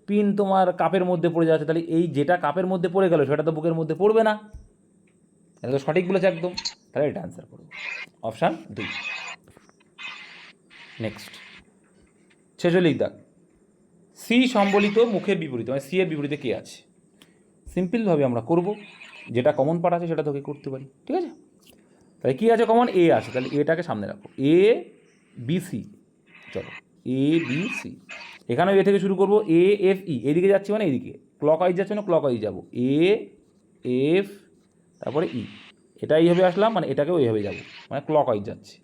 পিন তোমার কাপের মধ্যে পড়ে যাচ্ছে, তাহলে এই যেটা কাপের মধ্যে পড়ে গেল সেটা তো বুকের মধ্যে পড়বে না, এটা তো সঠিক বলেছে একদম, তাহলে এটা অ্যান্সার করবো, অপশান 2। নেক্সট 46 দাগ, সি সম্বলিত মুখের বিপরীতে, মানে সি এর বিপরীতে কে আছে? সিম্পলভাবে আমরা করব, যেটা কমন পার্ট আছে সেটা তোকে করতে পারি, ঠিক আছে? তাহলে কী আছে কমন? এ আছে, তাহলে এটাকে সামনে রাখো, এ বি সি, চলো এ বি সি, এখানেও এ থেকে শুরু করবো, এ এফ ই, এদিকে যাচ্ছি মানে এইদিকে, ক্লক ওয়াইজ যাচ্ছে না, ক্লক ওয়াইজ যাবো, এ এফ তারপরে ই, এটা এইভাবে আসলাম, মানে এটাকেও এইভাবে যাবো, মানে ক্লক ওয়াইজ যাচ্ছে,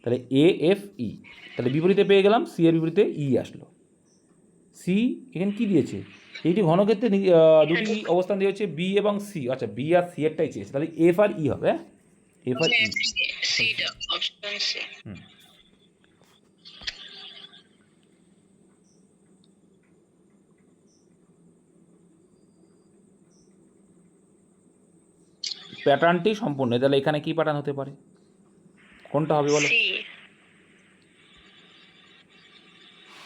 তাহলে এ এফ ই, তাহলে বিপরীতে পেয়ে গেলাম, সি এর বিপরীতে ই আসলো। সি এখানে কী দিয়েছে? এইটি ঘনক্ষেত্রে দুটি অবস্থান দিয়ে হচ্ছে বি এবং সি, আচ্ছা বি আর সি এরটাই চেয়েছে, তাহলে এফ আর ই হবে, হ্যাঁ এফ আর ই। প্যাটার্নটি সম্পূর্ণ, তাহলে এখানে কি প্যাটার্ন হতে পারে? কোনটা হবে বলো?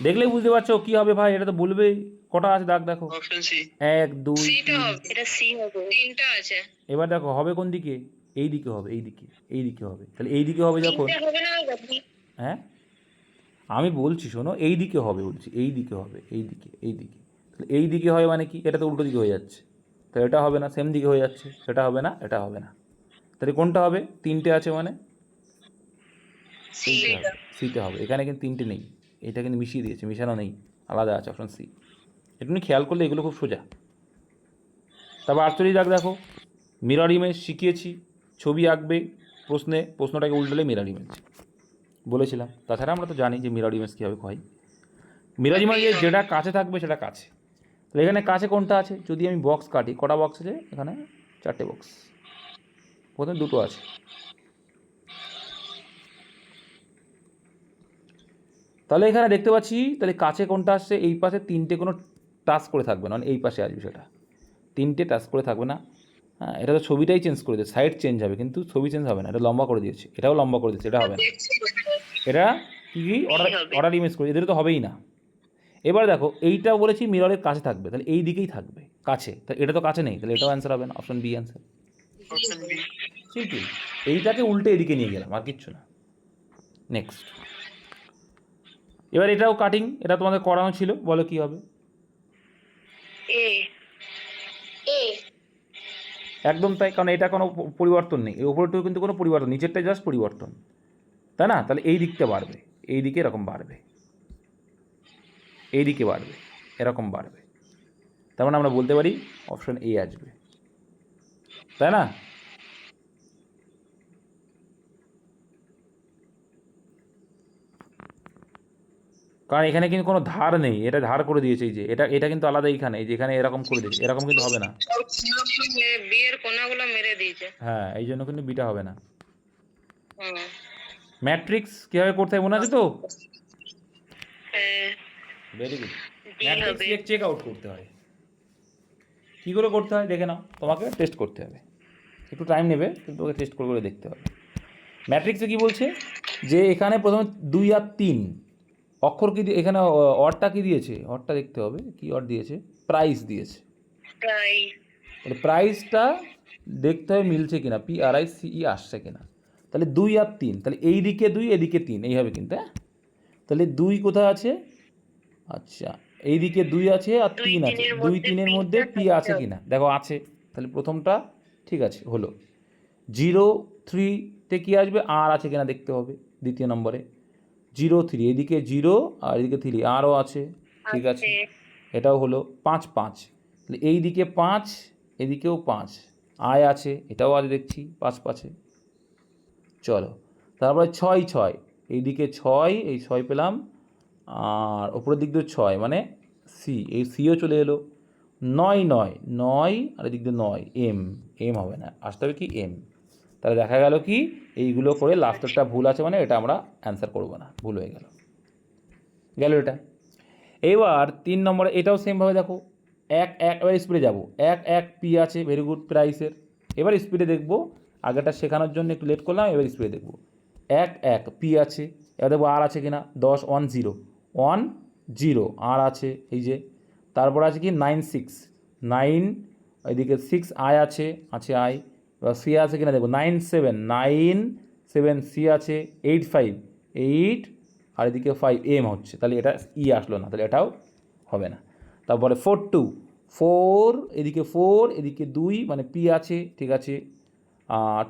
দেখলেই বুঝতে পারছো কি হবে ভাই, এটা তো বলবেই। কটা আছে দাগ দেখো? Option C. 1 2 3। এটা সি হবে, 3টা আছে। এবার দেখো হবে কোন দিকে? এই দিকে হবে, এই দিকে হবে, তাহলে এই দিকে হবে যখন, হবে না, হ্যাঁ আমি বলছি শোনো, এই দিকে হবে বলছি, এই দিকে হবে, এই দিকে, তাহলে এই দিকে হয় মানে কি? এটা তো উল্টো দিকে হয়ে যাচ্ছে, তাহলে এটা হবে না, সেম দিকে হয়ে যাচ্ছে, সেটা হবে না, এটা হবে না, তাহলে কোনটা হবে? 3টে আছে মানে সিতে হবে, এখানে কিন্তু 3টে নেই, এটা কিন্তু মিশিয়ে দিয়েছে, মিশানো নেই, আলাদা আছে, অপশন সি। একটু খেয়াল করলে এগুলো খুব সোজা। তারপর 48 দাগ দেখো, মিরর ইমেজ শিখিয়েছি, ছবি আঁকবে, প্রশ্নটাকে উল্টালে মিরর ইমেজ বলেছিলাম। তাছাড়া আমরা তো জানি যে মিরর ইমেজ কীভাবে হয়। মিরর ইমেজ যেটা কাছে থাকবে সেটা কাছে, তাহলে এখানে কাছে কোনটা আছে? যদি আমি বক্স কাটি, কটা বক্স আছে এখানে? 4টে বক্স, প্রথমে 2টো আছে, তাহলে এখানে দেখতে পাচ্ছি, তাহলে কাছে কোনটা আসছে? এই পাশে 3টে কোনো টাচ করে থাকবে না, মানে এই পাশে আসবে সেটা, 3টে টাচ করে থাকবে না। হ্যাঁ, এটা তো ছবিটাই চেঞ্জ করে দিয়েছে, সাইড চেঞ্জ হবে কিন্তু ছবি চেঞ্জ হবে না, এটা লম্বা করে দিয়েছে, এটাও লম্বা করে দিয়েছে, এটা হবে না, এটা কি অর্ডার ইমেজ করে, এদের তো হবেই না। এবার দেখো এইটা বলেছি মিররের কাছে থাকবে, তাহলে এই দিকেই থাকবে, কাছে, তা এটা তো কাছে নেই, তাহলে এটাও অ্যান্সার হবে না, option B answer. Option B. Simple, এইটাকে উল্টে এদিকে নিয়ে গেলাম, আর কিচ্ছু না। নেক্সট, এবার এটাও কাটিং, এটা তোমাদের করানো ছিল, বলো কি হবে? এ এ একদম তাই, কারণ এটা কোনো পরিবর্তন নেই, এই ওপরটাও কিন্তু কোনো পরিবর্তন, নিচেরটাই জাস্ট পরিবর্তন, তাই না? তাহলে এই দিকটা বাড়বে, এই দিকে এরকম বাড়বে, এই দিকে বাড়বে, এরকম বাড়বে, তার মানে আমরা বলতে পারি অপশন এ আসবে, তাই না? কারণ এখানে কিন্তু কোনো ধার নেই, এটা ধার করে দিয়েছে, এই যে এটা এটা কিন্তু আলাদা, এইখানে এই যে এখানে এরকম করে দিয়েছে, এরকম কিন্তু হবে না। বিয়ের কোনাগুলো মেরে দিয়েছে। হ্যাঁ, এই জন্য কিন্তু বিটা হবে না। হুম। ম্যাট্রিক্স কীভাবে করতে হয় মনে আছে তো? হ্যাঁ, ভেরি গুড। ডি ম্যাট্রিক্স হবে। চেক আউট করতে হয়, কী করে করতে হয় দেখে নাও, তোমাকে টেস্ট করতে হবে, একটু টাইম নেবে কিন্তু ওকে টেস্ট করে করে দেখতে হবে। ম্যাট্রিক্সে কী বলছে যে এখানে প্রথমে 2 আর 3 অক্ষর কি এখানে অরটা কি দিয়েছে, অরটা দেখতে হবে, কি অর দিয়েছে, প্রাইস দিয়েছে, প্রায় তাহলে প্রাইসটা দেখতে হবে মিলছে কিনা, PRICE আসছে কিনা। তাহলে 2 আর 3, তাহলে এই দিকে 2 এদিকে 3, এই হবে কিন্তু, হ্যাঁ। তাহলে 2 কোথায় আছে, আচ্ছা এইদিকে 2 আছে আর 3 আছে, 2 3-এর মধ্যে পি আছে কিনা, দেখো আছে, তাহলে প্রথমটা ঠিক আছে হলো। 0 3-তে কী আসবে, আর আছে কিনা দেখতে হবে দ্বিতীয় নম্বরে। 0 3, এদিকে 0 আর এদিকে 3 আরও আছে, ঠিক আছে, এটাও হলো। 5 5, তাহলে এই দিকে 5 এদিকেও 5 আয় আছে, এটাও আজ দেখছি 5 5-এ। চলো তারপরে 6 6, এইদিকে 6, এই 6 পেলাম, আর ওপরের দিক দিয়ে 6 মানে সি, এই সিও চলে এলো। 9 9 9, আর এদিক দিয়ে 9, এম হবে না, আসতে হবে কি এম। তাহলে দেখা গেল কি এইগুলো করে লাস্টেরটা ভুল আছে, মানে এটা আমরা অ্যান্সার করবো না, ভুল হয়ে গেল এটা। এবার 3 নম্বরে এটাও সেমভাবে দেখো, 1 1, এবার স্পিডে যাবো, 1 1 পি আছে, ভেরি গুড, প্রাইসের। এবার স্পিডে দেখবো, আগেটা শেখানোর জন্য একটু লেট করলাম, এবার স্পিডে দেখবো। 1 1 পি আছে, এবার দেখবো আর আছে কিনা, 10 1 0 1 0 আর আছে, এই যে। তারপর আছে কি 9 6 9, এদিকে 6 আই আছে, আছে আই। এবার সি আছে কিনা দেখবো, 9 7 9 7 সি আছে, 8 5 8, আর এদিকে 5 এম হচ্ছে, তাহলে এটা ই আসলো না, তাহলে এটাও হবে না। তারপরে 4 2 4, এদিকে 4 এদিকে 2 মানে পি আছে, ঠিক আছে।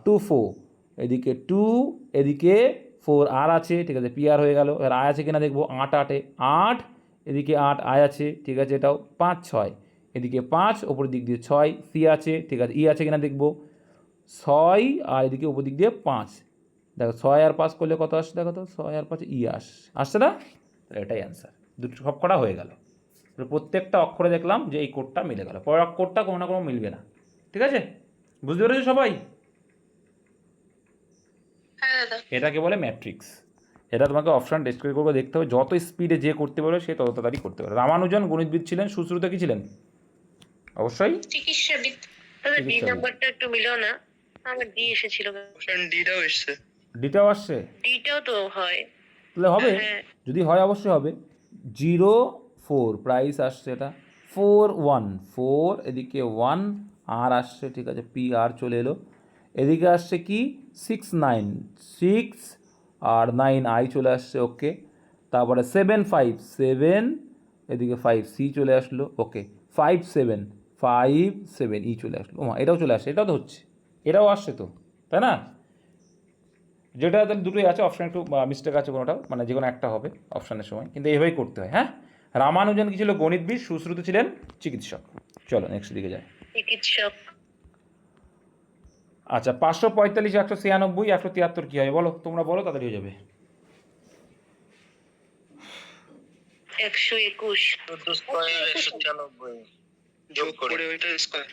2 4, এদিকে 2 এদিকে 4 আর আছে, ঠিক আছে, পি আর হয়ে গেল। এবার আয় আছে কিনা দেখবো, 8 8-এ 8, এদিকে 8 আয় আছে, ঠিক আছে, এটাও। 5 6, এদিকে 5 ওপরের দিক দিয়ে 6 সি আছে, ঠিক আছে, ই আছে কিনা দেখবো, 6 আর এদিকে উপর দিক দিয়ে 5, দেখো 6 আর 5 করলে কত আসছে, দেখো তো 6 আর 5 ই আসছে না, তাহলে এটাই অ্যান্সার। দুটো সব কটা হয়ে গেল, প্রত্যেকটা অক্ষরে দেখলাম যে এই কোডটা মিলে গেল, পরের অক্ষরটা কোনো না কোনো মিলবে না, ঠিক আছে, বুঝতে পেরেছো সবাই? হ্যাঁ দাদা। এটাকে বলে ম্যাট্রিক্স। এটা তোমাকে অপশান ডিসক্রিট করে দেখতে হবে, যত স্পিডে যে করতে পারবে সে তত তাড়াতাড়ি করতে পারে। রামানুজন গণিতবিদ ছিলেন, সুশ্রুত কি ছিলেন? অবশ্যই চিকিৎসাবিদ। দাদা ডি নাম্বারটা একটু মিলো না, আমার ডি এসেছিল। অপশন ডিটাও এসছে। ডিটাও আসছে, ডিটাও তো হয়, তাহলে হবে, হ্যাঁ। যদি হয় অবশ্যই হবে। 0 4 প্রাইস আসছে, এটা 4 1 4, এদিকে 1 আর আসছে, ঠিক আছে, পি আর চলে এলো। এদিকে আসছে কি 6 9 6 আর 9 আই চলে আসছে, ওকে। তারপরে 7 5 7, এদিকে 5 সি চলে আসলো, ওকে। 5 7 5 7 ই চলে আসলো, ওমা এটাও চলে আসছে, এটাও তো হচ্ছে, এটাও আসছে তো, তাই না? যেটা তাহলে দুটোই আছে, অপশান একটু মিস্টেক আছে কোনোটাও, মানে যে কোনো একটা হবে অপশানের সময়, কিন্তু এইভাবেই করতে হয়, হ্যাঁ। রামানুজন কি ছিল, গণিতবিদ, সুশ্রুত ছিলেন চিকিৎসক। চলো নেক্সট দিকে যায়। চিকিৎসক। আচ্ছা 545 196 173 কী হয় বলো, তোমরা বলো, তাড়াতাড়ি হয়ে যাবে। 121। 14 স্কয়ার 196 যোগ করে ওইটা স্কয়ার।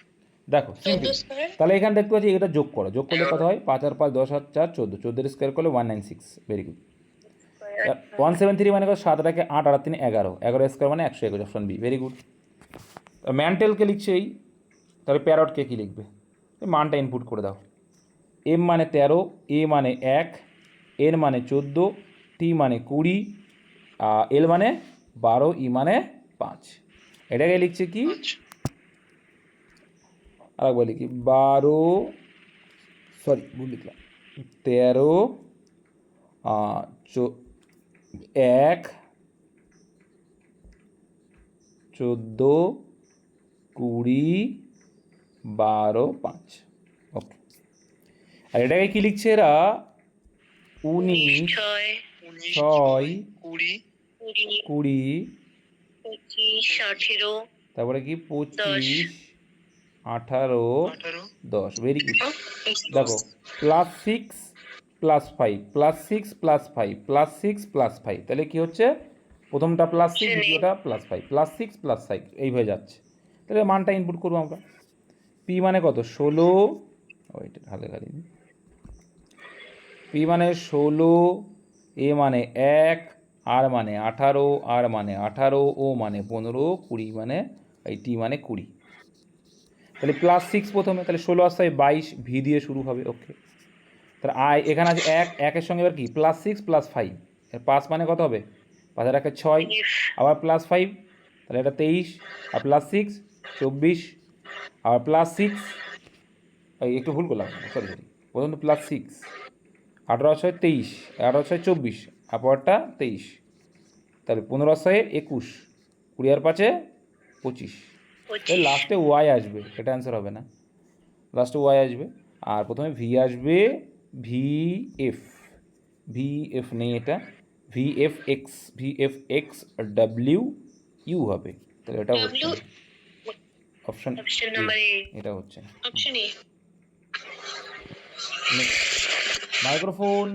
দেখো সিম্পল, তাহলে এখানে দেখতে পাচ্ছি এটা যোগ করো, যোগ করলে কত হয়, 5 আর 5 10 আর 4 14, 14 স্কোয়ার করলে 196, ভেরি গুড। 173 মানে কত, 7 টাকে 8 আর 3 11, 11 স্কোয়ার মানে 121, অপশন বি, ভেরি গুড। ম্যান্টেলকে লিখছে এই, তাহলে প্যারটকে কী লিখবে, মানটা ইনপুট করে দাও। এম মানে 13, এ মানে 1, এন মানে 14, টি মানে 20, এল মানে 12, ই মানে 5, এটাকে লিখছে কি আর একবার লিখি 12 সরি ভুল লিখলাম 13 1 14 20 12 5 ওকে। আর এটাকে কি লিখছে এরা 19 ছয় 6 কুড়ি 20 পঁচিশ 18 তারপরে কি 25 18 18 10 ভেরি গুড। দেখো +6 +5 +6 +5 +6 +5 তাহলে কি হচ্ছে প্রথমটা +6 দ্বিতীয়টা +5 +6 +5 এইভাবে যাচ্ছে। তাহলে মানটা ইনপুট করবো আমরা। পি মানে কত 16 ওইটা হালকা খালি পি মানে 16 এ মানে 1 আর মানে 18 আর মানে 18 ও মানে 15 20 মানে এই টি মানে 20 তাহলে +6 প্রথমে তাহলে 16 আসতে 22 ভি দিয়ে শুরু হবে ওকে। তাহলে এখানে আছে 1 1-এর সঙ্গে এবার কি +6 +5 এর 5 মানে কত হবে 5 আর 1 6 আবার +5 তাহলে এটা 23 আর +6 24 আর +6 একটু ভুল করলাম সরি প্রথম তো +6 18 6 23 18 6 24 আর পরটা 23 তাহলে 15 6 21 20 আর 5 25 এই লাস্টে ওয়াই আসবে এটা অ্যান্সার হবে না লাস্টে ওয়াই আসবে আর প্রথমে ভি আসবে ভিএফ নেই এটা ভিএফ ডাব্লিউ ইউ হবে তাহলে এটা হচ্ছে অপশন অপশন নাম্বার এ এটা হচ্ছে অপশন এ মাইক্রোফোন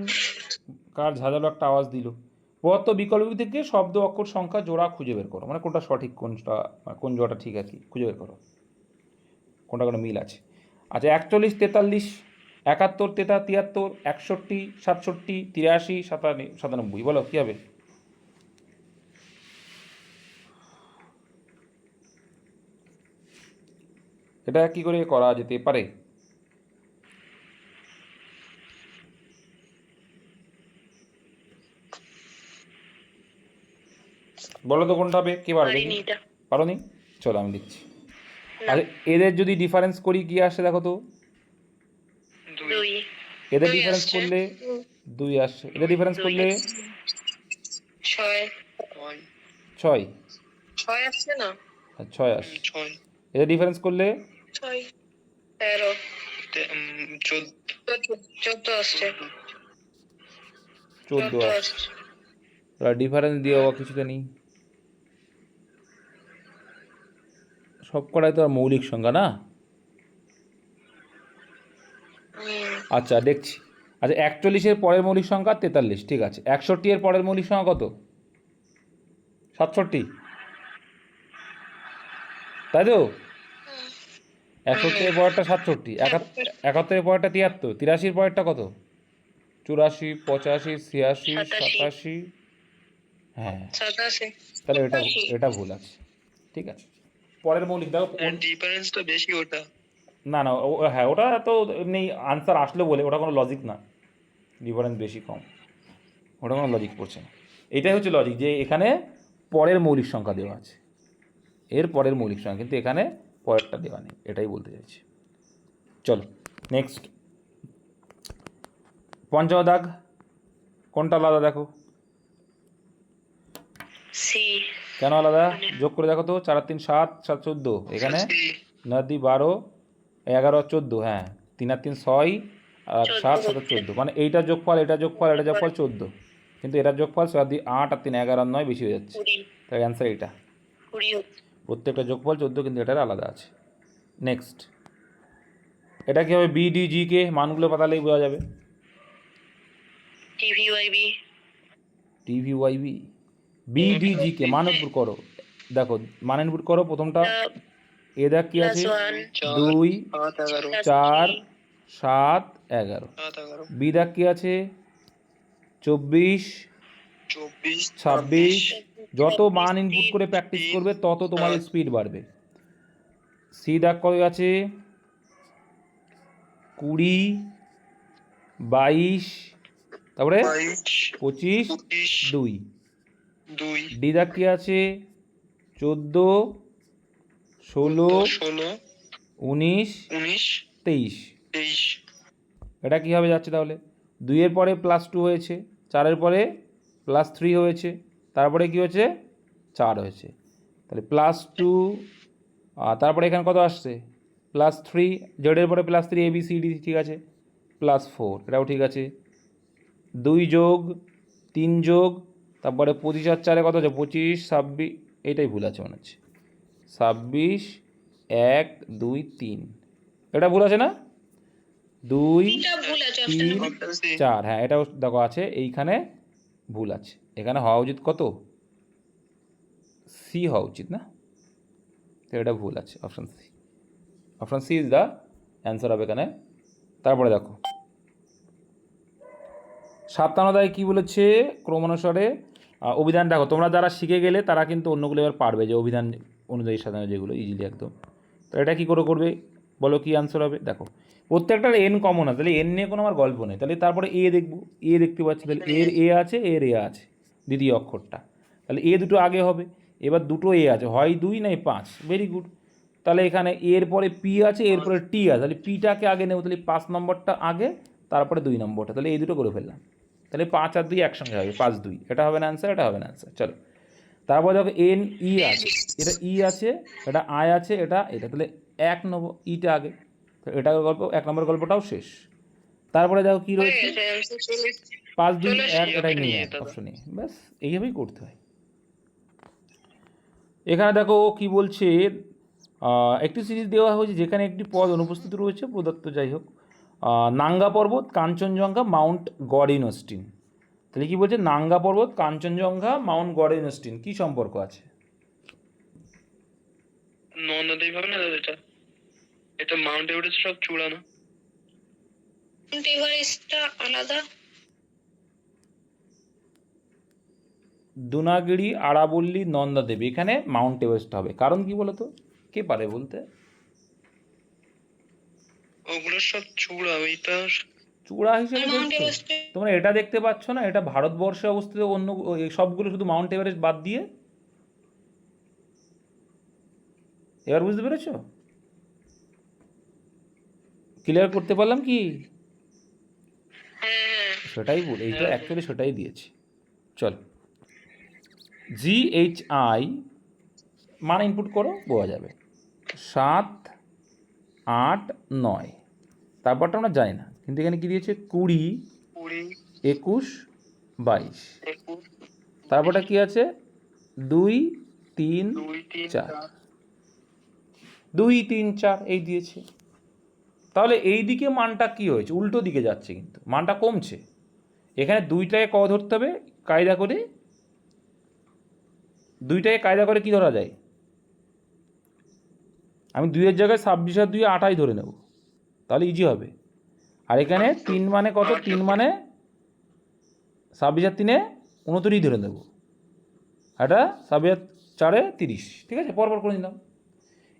কার ঝাঁঝালো একটা আওয়াজ দিল। প্রদত্ত বিকল্প থেকে শব্দ অক্ষর সংখ্যা জোড়া খুঁজে বের করো মানে কোনটা সঠিক কোনটা কোন জোড়াটা ঠিক আছে খুঁজে বের করো কোনটা কোনো মিল আছে। আচ্ছা 41 43 71 73 61 67 83 97 বলো কী হবে? এটা কি করে করা যেতে পারে? বলো তো কোনটা হবে কে পারবে? পারো নি চলো আমি দিচ্ছি। আচ্ছা এদের যদি ডিফারেন্স করি কি আসে দেখো তো এদের ডিফারেন্স করলে 2 আসছে এদের ডিফারেন্স করলে 6 আসছে না 6 আসছে 6 এদের ডিফারেন্স করলে 13 14 আসছে 14 আসছে। তাহলে ডিফারেন্স দিয়ে হওয়া কিছুতে নেই সব কটাই তো আর মৌলিক সংখ্যা না। আচ্ছা দেখছি আচ্ছা 41-এর পরের মৌলিক সংখ্যা 43 ঠিক আছে 61-এর পরের মৌলিক সংখ্যা কত 67 তাই তো 61-এর পরেরটা 67 71-এর পরেরটা 73 83-এর পরেরটা কত 84 85 86 87 হ্যাঁ তাহলে এটা ভুল আছে ঠিক আছে। পরের মৌলিক দেখো ডিফারেন্সটা বেশি ওটা না না হ্যাঁ ওটা তো এমনি আনসার আসলো বলে ওটা কোনো লজিক না ডিফারেন্স বেশি কম ওটা কোনো লজিক পড়ছে না এটাই হচ্ছে লজিক যে এখানে পরের মৌলিক সংখ্যা দেওয়া আছে এর পরের মৌলিক সংখ্যা কিন্তু এখানে পরেরটা দেওয়া নেই এটাই বলতে চাইছি। চলো নেক্সট 55 দাগ কোনটা আলাদা দেখো সি কেন আলাদা যোগ করে দেখো তো 4 আর 3 7 7 14 এখানে 9 2 12 11 আর 14 হ্যাঁ 3 আর 3 6 আর 7 7 আর 14 মানে এইটার যোগফল এটা যোগফল 14 কিন্তু এটার যোগফল 7 দিয়ে 8 আর 3 11 আর 9 বেশি হয়ে যাচ্ছে তাই অ্যান্সার এটা প্রত্যেকটা যোগফল 14 কিন্তু এটার আলাদা আছে। নেক্সট এটা কি হবে বিডিজি কে মানগুলো পাতালেই বোঝা যাবে টিভিওয়াইবি বিডিজি কে মান ইনপুট করো দেখো মান ইনপুট করো প্রথমটা এ দেখ কি আছে 2 4 7 11 বি দেখ কি আছে 24 26 যত মান ইনপুট করে প্র্যাকটিস করবে তত তোমাদের স্পিড বাড়বে। সি দেখ কত আছে 20 22 তারপরে 25 2 ডি দেখ কি আছে 14 16 19 19 23 23 এটা কীভাবে যাচ্ছে তাহলে? 2-এর পরে +2 হয়েছে, 4-এর পরে +3 হয়েছে, তারপরে কি হয়েছে 4 হয়েছে, তাহলে +2 তারপরে এখানে কত আসছে +3, জেডের পরে +3 ABCD ঠিক আছে, +4 এটাও ঠিক আছে, 2 যোগ 3 যোগ তারপরে 25 আর 4 কত আছে 25 26, এইটাই ভুল আছে মনে হচ্ছে, 26 1 2 3 এটা ভুল আছে না? 2 এটা ভুল আছে, অপশন 3 অপশন সি 4, হ্যাঁ এটাও দেখো আছে, এইখানে ভুল আছে, এখানে হওয়া উচিত কত সি হওয়া উচিত না, তো এটা ভুল আছে, option C. Option C is the answer হবে এখানে। তারপরে দেখো 57 কী বলেছে ক্রমানুসারে অভিধান, দেখো তোমরা যারা শিখে গেলে তারা কিন্তু অন্যগুলো এবার পারবে, যে অভিধান অনুযায়ী সাজানো যেগুলো ইজিলি একদম। তো এটা কী করে করবে বলো, কী আনসার হবে? দেখো প্রত্যেকটার এন কমন আছে, তাহলে এন নিয়ে কোনো আমার গল্প নেই, তাহলে তারপরে এ দেখবো, এ দেখতে পাচ্ছি, তাহলে এর এ আছে, এর এ আছে দ্বিতীয় অক্ষরটা, তাহলে এ দুটো আগে হবে, এবার দুটো এ আছে, হয় 2 নয় 5, ভেরি গুড। তাহলে এখানে এর পরে পি আছে, এরপরে টি আছে, তাহলে পিটাকে আগে নেব, তাহলে 5 নম্বরটা আগে, তারপরে 2 নম্বরটা, তাহলে এই দুটো করে ফেললাম, তাহলে 5 আর 2 একসঙ্গে হবে 5 2, এটা হবে না অ্যান্সার, এটা হবে না অ্যান্সার। চলো তারপর দেখো এন ই আছে, এটা ই আছে, এটা আই আছে, এটা এটা, তাহলে 1 নেবো, ইটা আগে, তো এটা গল্প 1 নম্বর গল্পটাও শেষ। তারপরে দেখো কী রয়েছে 5 2 1, এটাই নিয়ে অপশন এ, ব্যাস এইভাবেই করতে হয়। এখানে দেখো কি বলছে, একটি সিরিজ দেওয়া হয়েছে যেখানে একটি পদ অনুপস্থিত রয়েছে প্রদত্ত, যাই হোক, নাঙ্গা পর্বত, কাঞ্চনজঙ্ঘা, মাউন্ট গডিনস্টিন, তাহলে কি বলছে নাঙ্গা পর্বত, কাঞ্চনজঙ্ঘা, মাউন্ট গডিনস্টিন কী সম্পর্ক আছে? নর্মালি ভাবে না দাদা, এটা এটা মাউন্ট এভারেস্ট সব চূড়া না? মাউন্ট এভারেস্টটা আলাদা। দুনাগিরি, আরাবল্লী, নন্দাদেবী, এখানে মাউন্ট এভারেস্ট হবে, কারণ কি বলো তো, কে পারে বলতে? ওগুলো সব চূড়া, ওইটা চূড়া হিসেবে মাউন্ট দেখছো, এভারেস্ট তোমরা এটা দেখতে পাচ্ছ না, এটা ভারতবর্ষে অবস্থিত, অন্য এই সবগুলো শুধু মাউন্ট এভারেস্ট বাদ দিয়ে, এবার বুঝতে পেরেছো? ক্লিয়ার করতে পারলাম কি? হ্যাঁ সেটাই বল, এইটা অ্যাকচুয়ালি সেটাই দিয়েছি। চল GHI মান ইনপুট করো, বোঝা যাবে 7 8 9, তারপরটা আমরা জানি না, কিন্তু এখানে কী দিয়েছে 20 20 21 22, 21 তারপরটা কী আছে 2 3 2 3 4, 2 3 4 এই দিয়েছে, তাহলে এই দিকে মানটা কী হয়েছে, উল্টো দিকে যাচ্ছে, কিন্তু মানটা কমছে। এখানে দুইটাকে ক ধরতে হবে কায়দা করে, দুইটাকে কায়দা করে কী ধরা যায়, আমি 2-এর জায়গায় 26 আর 2 28 ধরে নেব, তাহলে ইজি হবে। আর এখানে 3 মানে কত, 3 মানে 26 আর 3 29 ধরে নেব, এটা 26 আর 4 30, ঠিক আছে, পরপর করে নিলাম।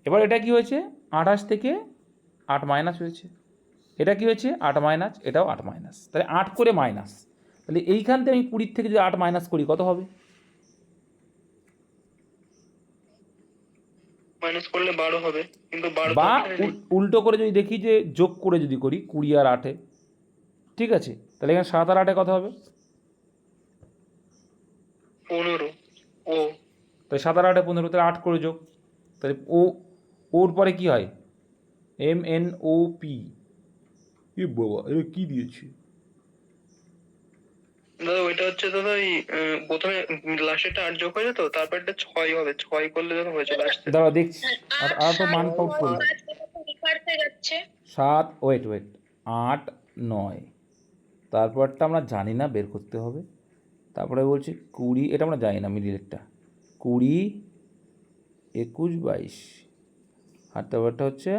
এবার এটা কি হয়েছে 28 থেকে 8 মাইনাস হয়েছে, এটা কি হয়েছে 8 মাইনাস, এটাও 8 মাইনাস, তাহলে 8 করে মাইনাস, তাহলে এইখান থেকে আমি 20 থেকে যদি 8 মাইনাস করি কত হবে? মাইনাস করলে 12 হবে, কিন্তু 12 বা উল্টো করে যদি দেখি যে যোগ করে যদি করি 20 আর 8, ঠিক আছে, তাহলে এখানে 7 আর 8 কত হবে? 15 ও, তাহলে 7 আর 8 15, তাহলে 8 করে যোগ, তাহলে ওর পরে কি হয় MNOP, এ বাবা এটা কী দিয়েছে? দাদা ওইটা হচ্ছে দাদা ওই প্রথমে লাস্টেরটা 8 যোগ হয়ে যেত, তারপর এটা 6 হবে, 6 করলে দাদা হয়েছে লাস্টে। দাঁড়া দেখছি, আর তো মান পাউট করি, 7 ওয়েট 8 9, তারপরটা আমরা জানি না, বের করতে হবে, তারপরে বলছি 20, এটা আমরা জানি না মিডিলেরটা, 20 21 22, আর তারপরটা হচ্ছে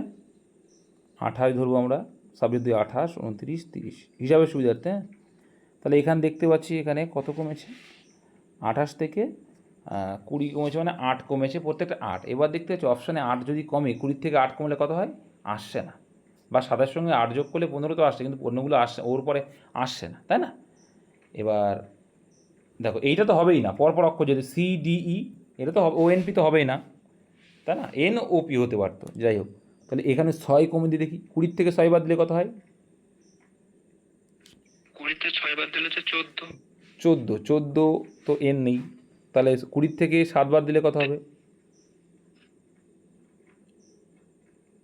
28 ধরবো আমরা, 26 2 28 29 30 হিসাবে সুবিধার্থে, হ্যাঁ। তাহলে এখানে দেখতে পাচ্ছি এখানে কত কমেছে, 28 থেকে 20 কমেছে, মানে 8 কমেছে, প্রত্যেকটা 8। এবার দেখতে পাচ্ছি অপশানে 8 যদি কমে, 20 থেকে 8 কমলে কত হয়, আসছে না, বা 7-এর সঙ্গে 8 যোগ করলে 15 তো আসছে, কিন্তু অন্যগুলো আসছে, ওর পরে আসছে না, তাই না? এবার দেখো এইটা তো হবেই না, পরপর অক্ষর যদি CDE, এটা তো ONP তো হবেই না, তাই না, NOP হতে পারতো, যাই হোক, তাহলে এখানে 6 কমে দিয়ে দেখি, 20 থেকে 6 বাদ দিলে কত হয়? 20 6 বাদ দিলে তো 14। 14 তো n নেই, তাহলে 20 থেকে 7 বাদ দিলে কত হবে?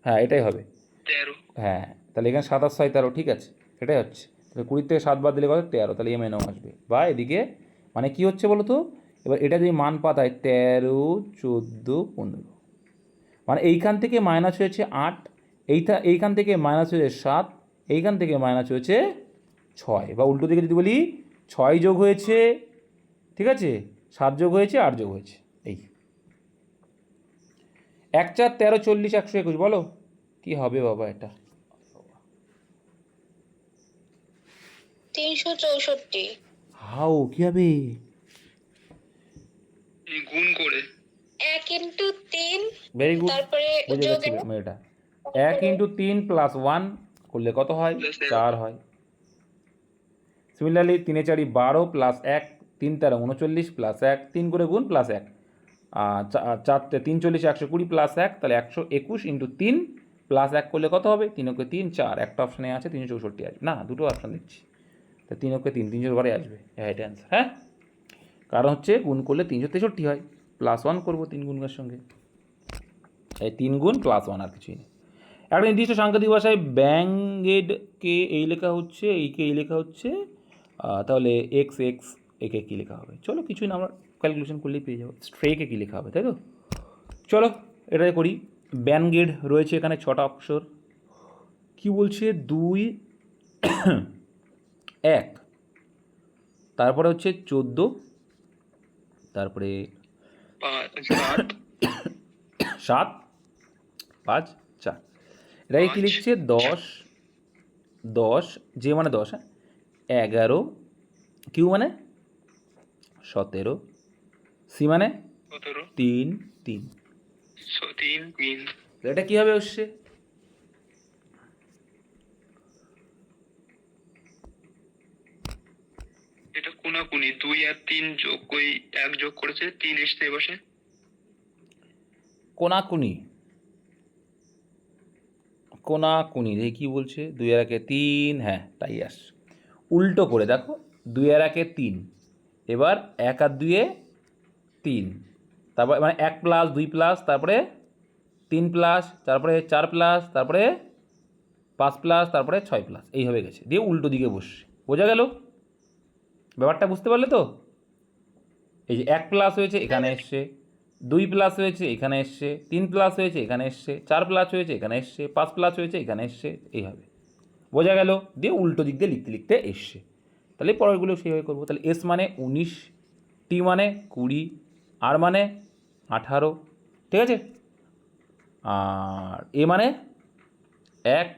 হ্যাঁ এটাই হবে। 13। হ্যাঁ তাহলে এখানে 7 আর 6 13, ঠিক আছে, এটাই হচ্ছে। তাহলে 20 থেকে 7 বাদ দিলে কত? 13, তাহলে এম এন আসবে। বা এদিকে মানে কি হচ্ছে বলো তো, এবার এটা যদি মান পাতায় 13 14 15, মানে এইখান থেকে মাইনাস হয়েছে 8, এইখান থেকে মাইনাস হয়েছে 7, এইখান থেকে মাইনাস হয়েছে 6, বা উল্টো দিকে যদি বলি 6 যোগ হয়েছে, ঠিক আছে, 7 যোগ হয়েছে, 8 যোগ হয়েছে। এই 1 4 13 40 121, বলো কি হবে বাবা এটা? 364। হাউ কি হবে? এই গুণ করে 1 ইন্টু 3, ভেরি গুড, তারপরে বুঝে যোগ গেছি মেয়েটা। 1 ইন্টু 3 প্লাস 1 করলে কত হয়? 4 হয়। সিমিলারলি 3 4 12 প্লাস 1 3 13 39 প্লাস 1 3 করে গুণ প্লাস 1, 4 3 40 120 প্লাস 1, তাহলে 121 ইন্টু 3 প্লাস 1 করলে কত হবে? 3 ওকে 3 4, একটা অপশানে আছে 364 আসবে না, দুটো অপশান দিচ্ছি, তা 3 ওকে 3 300 ঘরে আসবে, হ্যাঁ এটা অ্যান্সার। হ্যাঁ কারণ হচ্ছে গুণ করলে 363 হয়, প্লাস 1 করবো 3 গুণের সঙ্গে, এই 3 গুণ প্লাস 1 আর কিছুই নেই। একটা নির্দিষ্ট সাংকেতিক ভাষায় ব্যাঙ্গেডকে এই লেখা হচ্ছে, এইকে এই লেখা হচ্ছে, তাহলে এক্স এক্স একে কী লেখা হবে? চলো কিছুই না, আমরা ক্যালকুলেশন করলেই পেয়ে যাবো। স্ট্রেকে কী লেখা হবে, তাই তো? চলো এটাই করি। ব্যানগেড রয়েছে এখানে 6টা অক্ষর, কি বলছে? 2 1, তারপরে হচ্ছে 14, তারপরে 7 7 5 4, এটাকে কী লিখছে? 10 10 যে মানে 10, হ্যাঁ, 11 কিউ মানে 17, সি মানে 17 3 3, 3 3। এটা কী হবে হচ্ছে? এটা কোনাকুনি 2 আর 3 যোগ ওই 1 যোগ করেছে 3 এসছে বসে। কোনাকুনি, কোনাকুনি দেখি কী বলছে? 2 আর 1 3, হ্যাঁ তাই আস। উল্টো করে দেখো, 2 আর 1 3, এবার 1 আর 2 3, তারপরে মানে 1 প্লাস 2 প্লাস, তারপরে 3 প্লাস, তারপরে 4 প্লাস, তারপরে 5 প্লাস, তারপরে 6 প্লাস, এইভাবে গেছে, দিয়ে উল্টো দিকে বসছে। বোঝা গেল ব্যাপারটা? বুঝতে পারলে তো? এই যে 1 প্লাস হয়েছে এখানে এসছে, 2 প্লাস হয়েছে এখানে এসছে, 3 প্লাস হয়েছে এখানে এসছে, 4 প্লাস হয়েছে এখানে এসছে, 5 প্লাস হয়েছে এখানে এসছে, এইভাবে। বোঝা গেল? দিয়ে উল্টো দিক দিয়ে লিখতে লিখতে এসছে। তাহলে পরেরগুলো সেইভাবে করবো। তাহলে এস মানে 19, টি মানে 20, আর মানে 18, ঠিক আছে, আর এ মানে 1,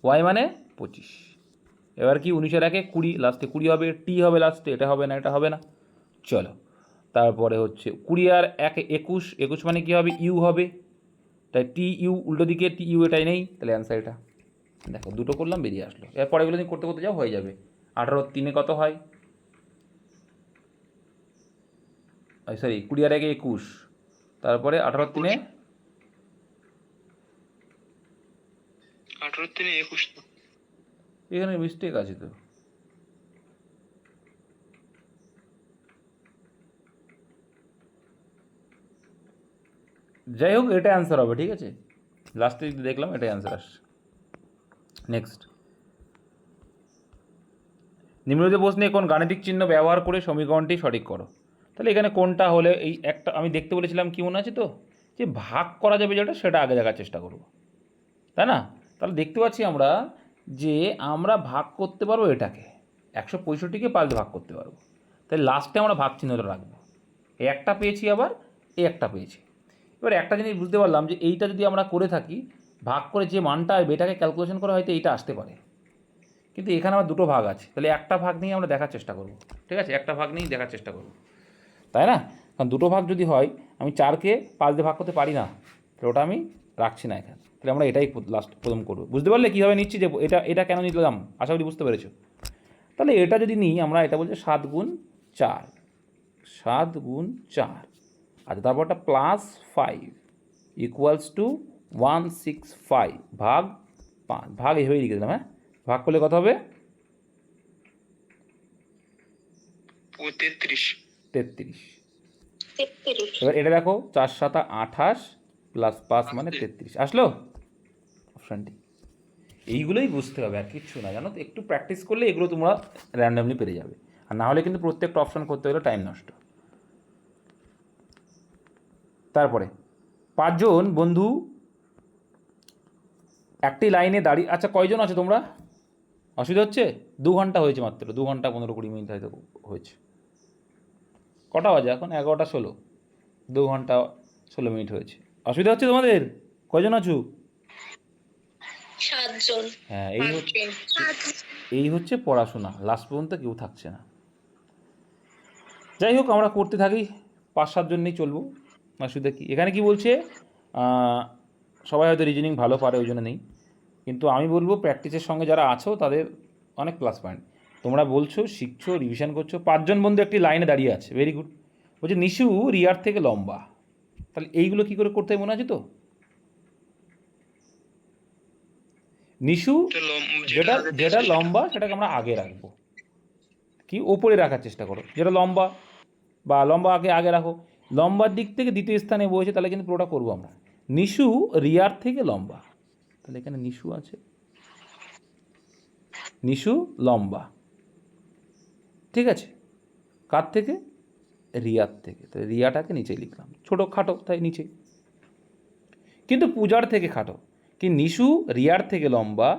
ওয়াই মানে 25। এবার কি 19 আর 1 20, লাস্টে 20 হবে, টি হবে লাস্টে, এটা হবে না, এটা হবে না। চলো তারপরে হচ্ছে 20 আর 1 21, 21 মানে কী হবে? ইউ হবে, তাই টি ইউ, উল্টো দিকে টি ইউ, এটাই নেই, তাহলে অ্যান্সার এটা। দেখো দুটো করলাম, বেরিয়ে আসলো। এর পরেগুলো দিন করতে করতে যাও, হয়ে যাবে। 18 3 কত হয়? সরি 20 আর 1 21, তারপরে 18 3 18 3 21 তো। এখানে মিস্টেক আছে তো। যাই হোক এটা অ্যান্সার হবে, ঠিক আছে, লাস্টে যদি দেখলাম এটাই অ্যান্সার আসছে। নেক্সট, নিম্নলিখিত প্রশ্নে কোন গাণিতিক চিহ্ন ব্যবহার করে সমীকরণটি সঠিক করো? তাহলে এখানে কোনটা হলে, এই একটা আমি দেখতে বলেছিলাম, কি মনে আছে তো, যে ভাগ করা যাবে যেটা, সেটা আগে দেখার চেষ্টা করব, তাই না? তাহলে দেখতে পাচ্ছি আমরা যে আমরা ভাগ করতে পারবো এটাকে, 165কে 5 দিয়ে ভাগ করতে পারবো। তাই লাস্টে আমরা ভাগ চিহ্নটা রাখবো। এই একটা পেয়েছি, আবার এই একটা পেয়েছি। এবার একটা জিনিস বুঝতে পারলাম যে এইটা যদি আমরা করে থাকি, ভাগ করে যে মানটা আসবে এটাকে ক্যালকুলেশন করা হয়তো এইটা আসতে পারে, কিন্তু এখানে আমার দুটো ভাগ আছে, তাহলে একটা ভাগ নিয়ে আমরা দেখার চেষ্টা করব, ঠিক আছে, একটা ভাগ নিয়েই দেখার চেষ্টা করব, তাই না? কারণ দুটো ভাগ যদি হয়, আমি 4কে 5 দিয়ে ভাগ করতে পারি না, তাহলে ওটা আমি রাখছি না এখানে। তাহলে আমরা এটাই লাস্ট প্রথম করবো। বুঝতে পারলে কীভাবে নিচ্ছি, যে এটা কেন নিলাম, আশা করি বুঝতে পেরেছো। তাহলে এটা যদি নিই আমরা, এটা বলছে 7 গুণ 4, 7 গুণ 4, আচ্ছা, তারপরটা +5 ইকুয়ালস টু 165 ভাগ 5, ভাগ এইভাবেই লিখে দিলাম। হ্যাঁ, ভাগ করলে কত হবে? 33। 33। 33। এবার এটা দেখো, 4 7 28 প্লাস 5 মানে 33 আসলো অপশানটি। এইগুলোই বুঝতে হবে, আর কিচ্ছু না, জানো তো, একটু প্র্যাকটিস করলে এগুলো তোমরা র্যান্ডামলি পেরে যাবে, আর না হলে কিন্তু প্রত্যেকটা অপশান করতে গেলে টাইম নষ্ট। তারপরে 5 জন বন্ধু একটি লাইনে দাঁড়িয়ে, আচ্ছা কয়জন আছো তোমরা? অসুবিধা হচ্ছে? 2 ঘন্টা হয়েছে মাত্র, 2 ঘন্টা 15-20 মিনিট হয়তো হয়েছে। কটা বাজে এখন? 11টা 16, 2 ঘন্টা 16 মিনিট হয়েছে। অসুবিধা হচ্ছে তোমাদের? কয়জন আছো? 7 জন। হ্যাঁ, এই হচ্ছে পড়াশোনা, লাস্ট পর্যন্ত কেউ থাকছে না। যাই হোক, আমরা করতে থাকি, 5-7 জন নিয়ে চলবো, অসুবিধা কী? এখানে কি বলছে, সবাই হয়তো রিজনিং ভালো পারে ওই জন্য নেই, কিন্তু আমি বলবো প্র্যাকটিসের সঙ্গে যারা আছো তাদের অনেক প্লাস পয়েন্ট। তোমরা বলছো, শিখছো, রিভিশন করছো। 5 জন বন্ধু একটি লাইনে দাঁড়িয়ে আছে, ভেরি গুড। বলছে নিশু রিয়ার থেকে লম্বা, তাহলে এইগুলো কী করে করতে হয় মনে আছে তো? নিশু যেটা যেটা লম্বা সেটাকে আমরা আগে রাখবো, কি ওপরে রাখার চেষ্টা করো, যেটা লম্বা বা লম্বা আগে রাখো। লম্বার দিক থেকে দ্বিতীয় স্থানে বসেছে, তাহলে কিন্তু পুরোটা করবো আমরা। নিশু রিয়ার থেকে লম্বা, তাহলে এখানে নিশু আছে, নিশু লম্বা, ঠিক আছে। কার থেকে? রিয়ার থেকে, তো রিয়াটাকে নিচে লিখলাম, ছোটো খাটো তাই নিচে, কিন্তু পূজার থেকে খাটো। কি নিশু রিয়ার থেকে লম্বা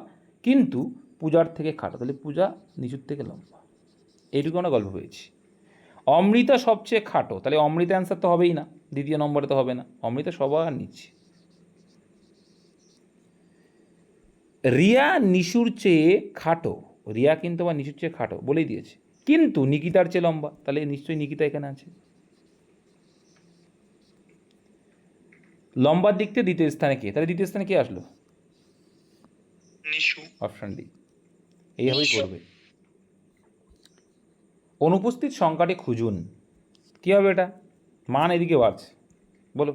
কিন্তু পূজার থেকে খাটো, তাহলে পূজা নিশুর থেকে লম্বা। এইটুকু আমরা গল্প পেয়েছি। অমৃতা সবচেয়ে খাটো, তাহলে অমৃতা অ্যান্সার তো হবেই না, দ্বিতীয় নম্বরে তো হবে না, অমৃতা সবার নিচে। রিয়া নিশুর চেয়ে খাটো, রিয়া কিন্তু বা নিশুর চেয়ে খাটো বলেই দিয়েছে, কিন্তু নিকিতার চেয়ে লম্বা, তাহলে নিশ্চয়ই নিকিতা এখানে আছে। লম্বার দিক থেকে দ্বিতীয় স্থানে কে? তাহলে দ্বিতীয় স্থানে কে আসলো? নিশু। Option D. এইভাবেই করবে। অনুপস্থিত সংখ্যাটি খুঁজুন, কী হবে এটা? মান এদিকে বাড়ছে, বলো।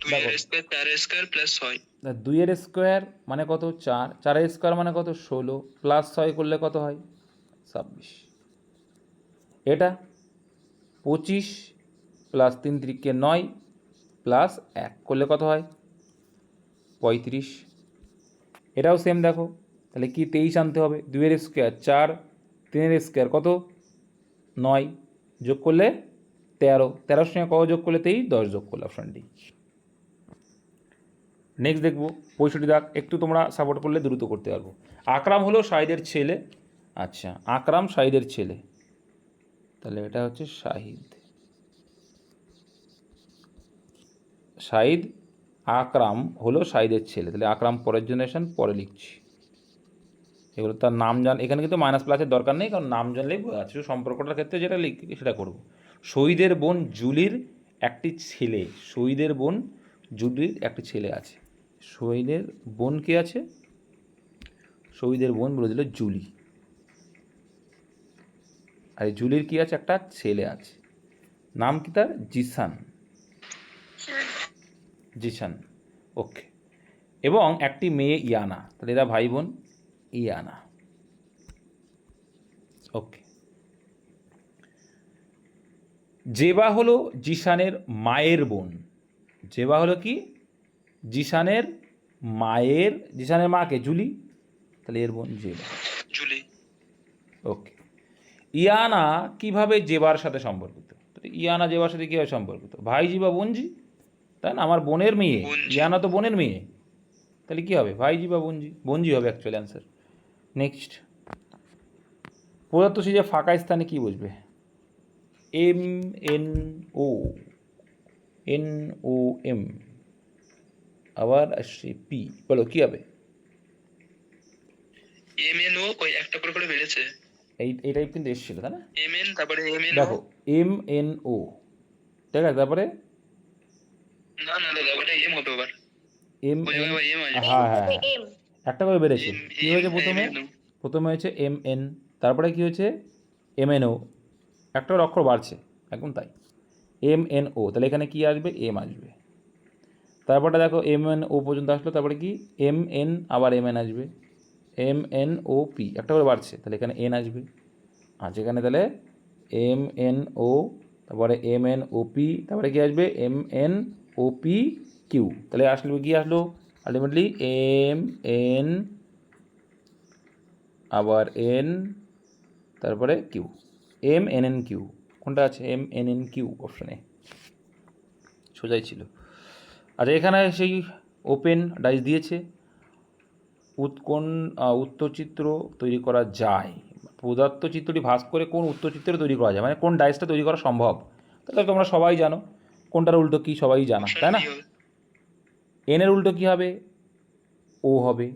2 স্কয়ার 4 স্কয়ার প্লাস 6। 2 স্কোয়ার মানে কত? 4, 4 স্কোয়ার মানে কত? 16, প্লাস 6 করলে কত হয়? 26। এটা 25 প্লাস 3 3 9 প্লাস 1 করলে কত হয়? 35। এটাও সেম দেখো, তাহলে কি 23 আনতে হবে। 2 স্কোয়ার 4, 3 স্কোয়ার কত? 9, যোগ করলে 13, 13 সঙ্গে কত যোগ করলে 23, 10 যোগ করলে, অপশান ডি। নেক্সট দেখবো 65 দাগ, একটু তোমরা সাপোর্ট করলে দ্রুত করতে পারবো। আকরাম হলো শাহিদের ছেলে, আচ্ছা আকরাম শাহিদের ছেলে, তাহলে এটা হচ্ছে শাহিদ, শাহিদ আকরাম হলো শাহিদের ছেলে, তাহলে আকরাম পরের জেনারেশন, পরে লিখছি। এগুলো তার নাম জান, এখানে কিন্তু মাইনাস প্লাসের দরকার নেই, কারণ নাম জানলেই বোঝা যাচ্ছে। সম্পর্কটার ক্ষেত্রে যেটা লিখ সেটা করবো। শহীদের বোন জুলির একটি ছেলে, শহীদের বোন জুলির একটি ছেলে আছে। শহীদের বোন কে আছে? শহীদের বোন বলে দিল জুলি, আর জুলির কি আছে? একটা ছেলে আছে, নাম কি তার? জিসান, জিসান, ওকে। এবং একটি মেয়ে ইয়ানা, তাহলে এরা ভাই বোন, ইয়ানা, ওকে। জেবা হলো জিসানের মায়ের বোন, জেবা হলো কি? জিসানের মায়ের, জিসানের মাকে জুলি, তাহলে এর বোন জেবা, জুলি। ওকে। ইয়ানা কিভাবে জেবার সাথে সম্পর্কিত? ইয়ানা জেবার সাথে কীভাবে সম্পর্কিত? ভাইজি বা বোনজি, তাই না? আমার বোনের মেয়ে, ইয়ানা তো বোনের মেয়ে, তাহলে কী হবে? ভাইজি বা বোনজি, বোনজি হবে অ্যাকচুয়ালি অ্যান্সার। নেক্সট, পদার্থ সিজে ফাঁকা স্থানে কী বসবে? MNO, NOM, আবার আসছে পি, বলো কী হবে? MNO ওই একটা করে বেড়েছে, এই টাইপ কিন্তু এসেছিল, তাই না? MN তারপরে MNO। দেখো MNO, ঠিক আছে, তারপরে না দাদা ওটা এম হবে আবার। এম, ওই এম আছে। হ্যাঁ হ্যাঁ, এম। একটা করে বেড়েছে। কী হয়েছে প্রথমে? প্রথমে হয়েছে MN, তারপরে কী হয়েছে? MNO, একটা অক্ষর বাড়ছে, একদম তাই। MNO, তাহলে এখানে কী আসবে? এম আসবে। তারপরটা দেখো এম এন ও পর্যন্ত আসলো, তারপরে কি এম এন আবার এম এন আসবে, এম এন ও পি একটা করে বাড়ছে, তাহলে এখানে এন আসবে। আচ্ছা এখানে তাহলে এম এন ও, তারপরে এম এন ও পি, তারপরে কি আসবে M N O P Q, তাহলে আসলো কি আসলো আলটিমেটলি এম এন আবার এন তারপরে Q, M N N Q, কোনটা আছে এম এন এন কিউ অপশানে, সোজাই ছিল। আচ্ছা এখানে সেই ওপেন ডাইস দিয়েছে, কোন উত্তরচিত্র তৈরি করা যায়, প্রদত্ত চিত্রটি ভাঁজ করে কোন উত্তরচিত্র তৈরি করা যায়, মানে কোন ডাইসটা তৈরি করা সম্ভব। তাহলে তোমরা সবাই জানো কোনটার উল্টো কী, সবাই জানা তাই না। এনের উল্টো কী হবে, ও হবে,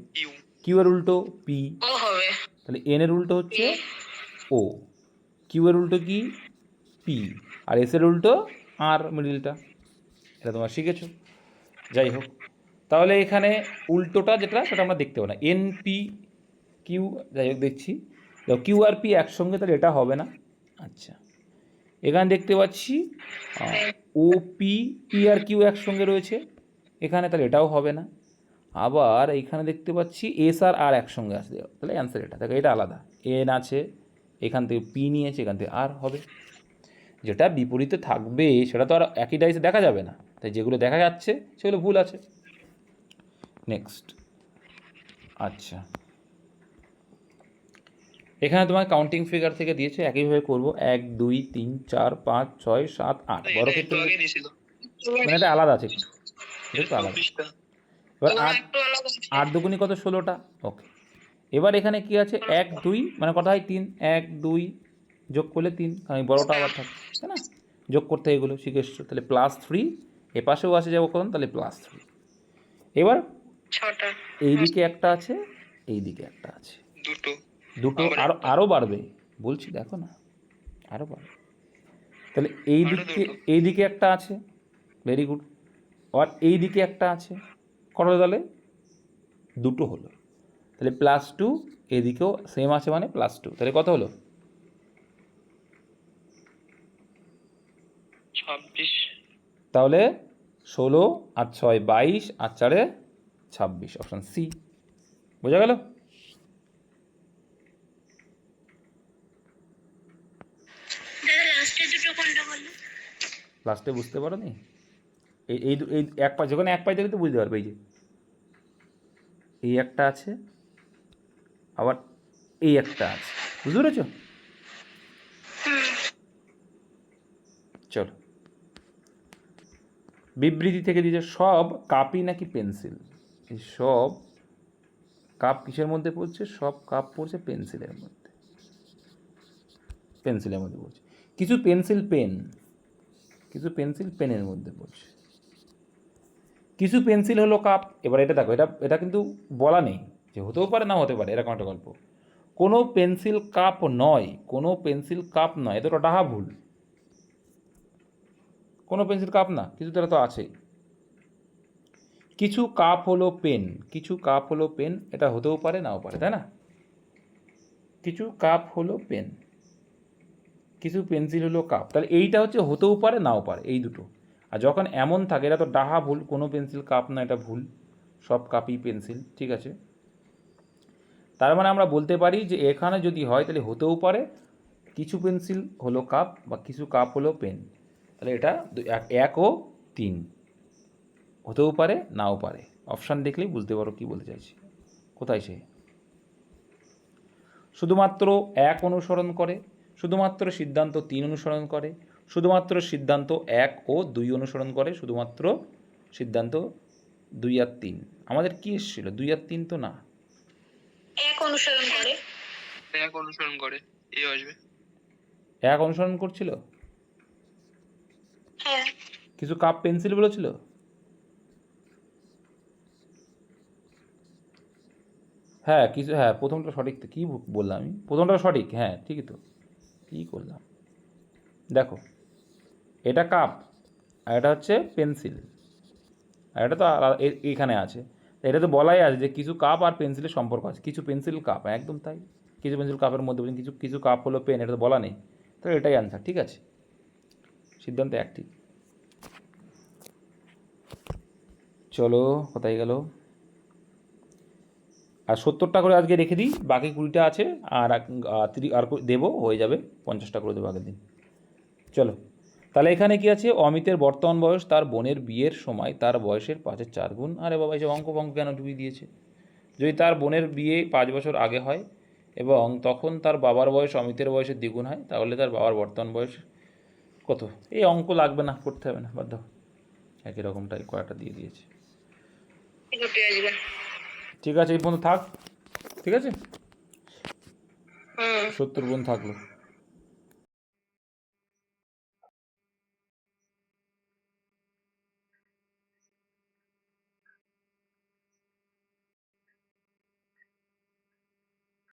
কিউ এর উল্টো পি, ও হবে, তাহলে এন এর উল্টো হচ্ছে ও, কিউ এর উল্টো কি পি, আর এস এর উল্টো আর মিডিলটা, এটা তোমরা শিখেছো। যাই হোক, তাহলে এখানে উল্টোটা যেটা সেটা আমরা দেখতে পাবো না, এন পি কিউ, যাই হোক দেখছি কিউ আর পি একসঙ্গে, তাহলে এটা হবে না। আচ্ছা এখানে দেখতে পাচ্ছি O P, P R Q একসঙ্গে রয়েছে এখানে, তাহলে এটাও হবে না। আবার এইখানে দেখতে পাচ্ছি এস আর আর একসঙ্গে আছে, তাহলে অ্যান্সার এটা, দেখো এটা আলাদা, এন আছে এখান থেকে পি নিয়েছে, এখান থেকে আর হবে। যেটা বিপরীতে থাকবে সেটা তো আর একই ডাইসে দেখা যাবে না, তাই যেগুলো দেখা যাচ্ছে সেগুলো ভুল আছে। নেক্সট, আচ্ছা এখানে তোমার কাউন্টিং ফিগার থেকে দিয়েছে, একইভাবে করবো 1 2 3 4 5 6 7 8 বড় ক্ষেত্রে, মানে এটা আলাদা আছে একটু, এটা একটু আলাদা। এবার আট দুগুনি কত 16টা, ওকে। এবার এখানে কি আছে 1 2 মানে কত হয় 3, 1 2 যোগ করলে 3, কারণ বড়টা আবার থাকে তাই না, যোগ করতে এগুলো শিখে এসছো, তাহলে +3, এ পাশেও আসে যাবো কখন, তাহলে +3। এবার এইদিকে একটা আছে, এইদিকে একটা আছে, দুটো আরও বাড়বে বলছি, দেখো না আরও বাড়বে, তাহলে এইদিকে একটা আছে, ভেরি গুড, আর এইদিকে একটা আছে, কত হলো তাহলে দুটো হলো, তাহলে +2, এদিকেও সেম আছে মানে +2, তাহলে কত হলো 26, তাহলে 16 আর 6 22 আর 4 26, অপশান সি। বোঝা গেল? লাস্টে বুঝতে পারো নি, এই এই এই এক পাশ, যখন এক পাশ দেখে তো বুঝতে পারবে, এই যে এই একটা আছে আবার এই একটা আছে, বুঝতে পেরেছো? চলো, বিবৃতি থেকে দিয়েছে সব কাপই নাকি পেন্সিল, এই সব কাপ কিসের মধ্যে পড়ছে, সব কাপ পড়ছে পেন্সিলের মধ্যে, পেন্সিলের মধ্যে পড়ছে, কিছু পেন্সিল পেন, কিছু পেন্সিল পেনের মধ্যে পড়ছে, কিছু পেন্সিল হলো কাপ। এবার এটা দেখো, এটা এটা কিন্তু বলা নেই, যে হতেও পারে না হতে পারে, এরকম একটা গল্প। কোনো পেন্সিল কাপ নয়, কোনো পেন্সিল কাপ নয়, এ তো ডাহা ভুল, কোনো পেন্সিল কাপ না, কিছু তারা তো আছেই। কিছু কাপ হলো পেন, কিছু কাপ হলো পেন, এটা হতেও পারে নাও পারে, তাই না? কিছু কাপ হলো পেন, কিছু পেন্সিল হলো কাপ, তাহলে এইটা হচ্ছে হতেও পারে নাও পারে, এই দুটো। আর যখন এমন থাকে এটা তো ডাহা ভুল, কোনো পেন্সিল কাপ না, এটা ভুল, সব কাপই পেন্সিল, ঠিক আছে। তার মানে আমরা বলতে পারি যে এখানে যদি হয় তাহলে হতেও পারে কিছু পেন্সিল হলো কাপ বা কিছু কাপ হলো পেন, তাহলে এটা 1 ও 3 হতেও পারে নাও পারে, অপশান দেখলেই বুঝতে পারো কি বলতে চাইছি, কোথায় সে। শুধুমাত্র 1 অনুসরণ করে, শুধুমাত্র সিদ্ধান্ত 3 অনুসরণ করে, শুধুমাত্র সিদ্ধান্ত 1 ও 2 অনুসরণ করে, শুধুমাত্র সিদ্ধান্ত 2 আর 3। আমাদের কি এসেছিল 2 আর 3 তো না, 1 অনুসরণ করে, 1 অনুসরণ করে, এ আসবে 1 অনুসরণ করছিল, হ্যাঁ কিছু কাপ পেন্সিল বলেছিল, হ্যাঁ কিছু, হ্যাঁ প্রথমটা সঠিক, তো কী বললাম আমি, প্রথমটা সঠিক, হ্যাঁ ঠিকই তো, কী করলাম দেখো, এটা কাপ আর এটা হচ্ছে পেন্সিল, আর এটা তো এখানে আছে, এটা তো বলাই আছে যে কিছু কাপ আর পেন্সিলের সম্পর্ক আছে, কিছু পেন্সিল কাপ, একদম তাই, কিছু পেন্সিল কাপের মধ্যে কিছু কিছু কাপ হলো পেন, এটা তো বলা নেই, তো এটাই অ্যান্সার, ঠিক আছে, সিদ্ধান্ত 1 ঠিক। চলো কোথায় গেল? আর 70টা করে আজকে রেখে দিই, বাকি 20টা আছে, আর দেবো, হয়ে যাবে 50টা করে দেবো আগের দিন। চলো তাহলে এখানে কি আছে? অমিতের বর্তমান বয়স তার বোনের বিয়ের সময় তার বয়সের 5-এর 4 গুণ। আরে বাবা, এই যে অঙ্ক কেন ডুবিয়ে দিয়েছে? যদি তার বোনের বিয়ে 5 বছর আগে হয় এবং তখন তার বাবার বয়স অমিতের বয়সের দ্বিগুণ হয়, তাহলে তার বাবার বর্তমান বয়স কত? এই অঙ্ক লাগবে না, করতে হবে না, বাদ দাও, একই রকমটাই কয়েকটা দিয়ে দিয়েছে। ঠিক আছে, এই পর্যন্ত থাক। ঠিক আছে, 70 গুণ থাকলো।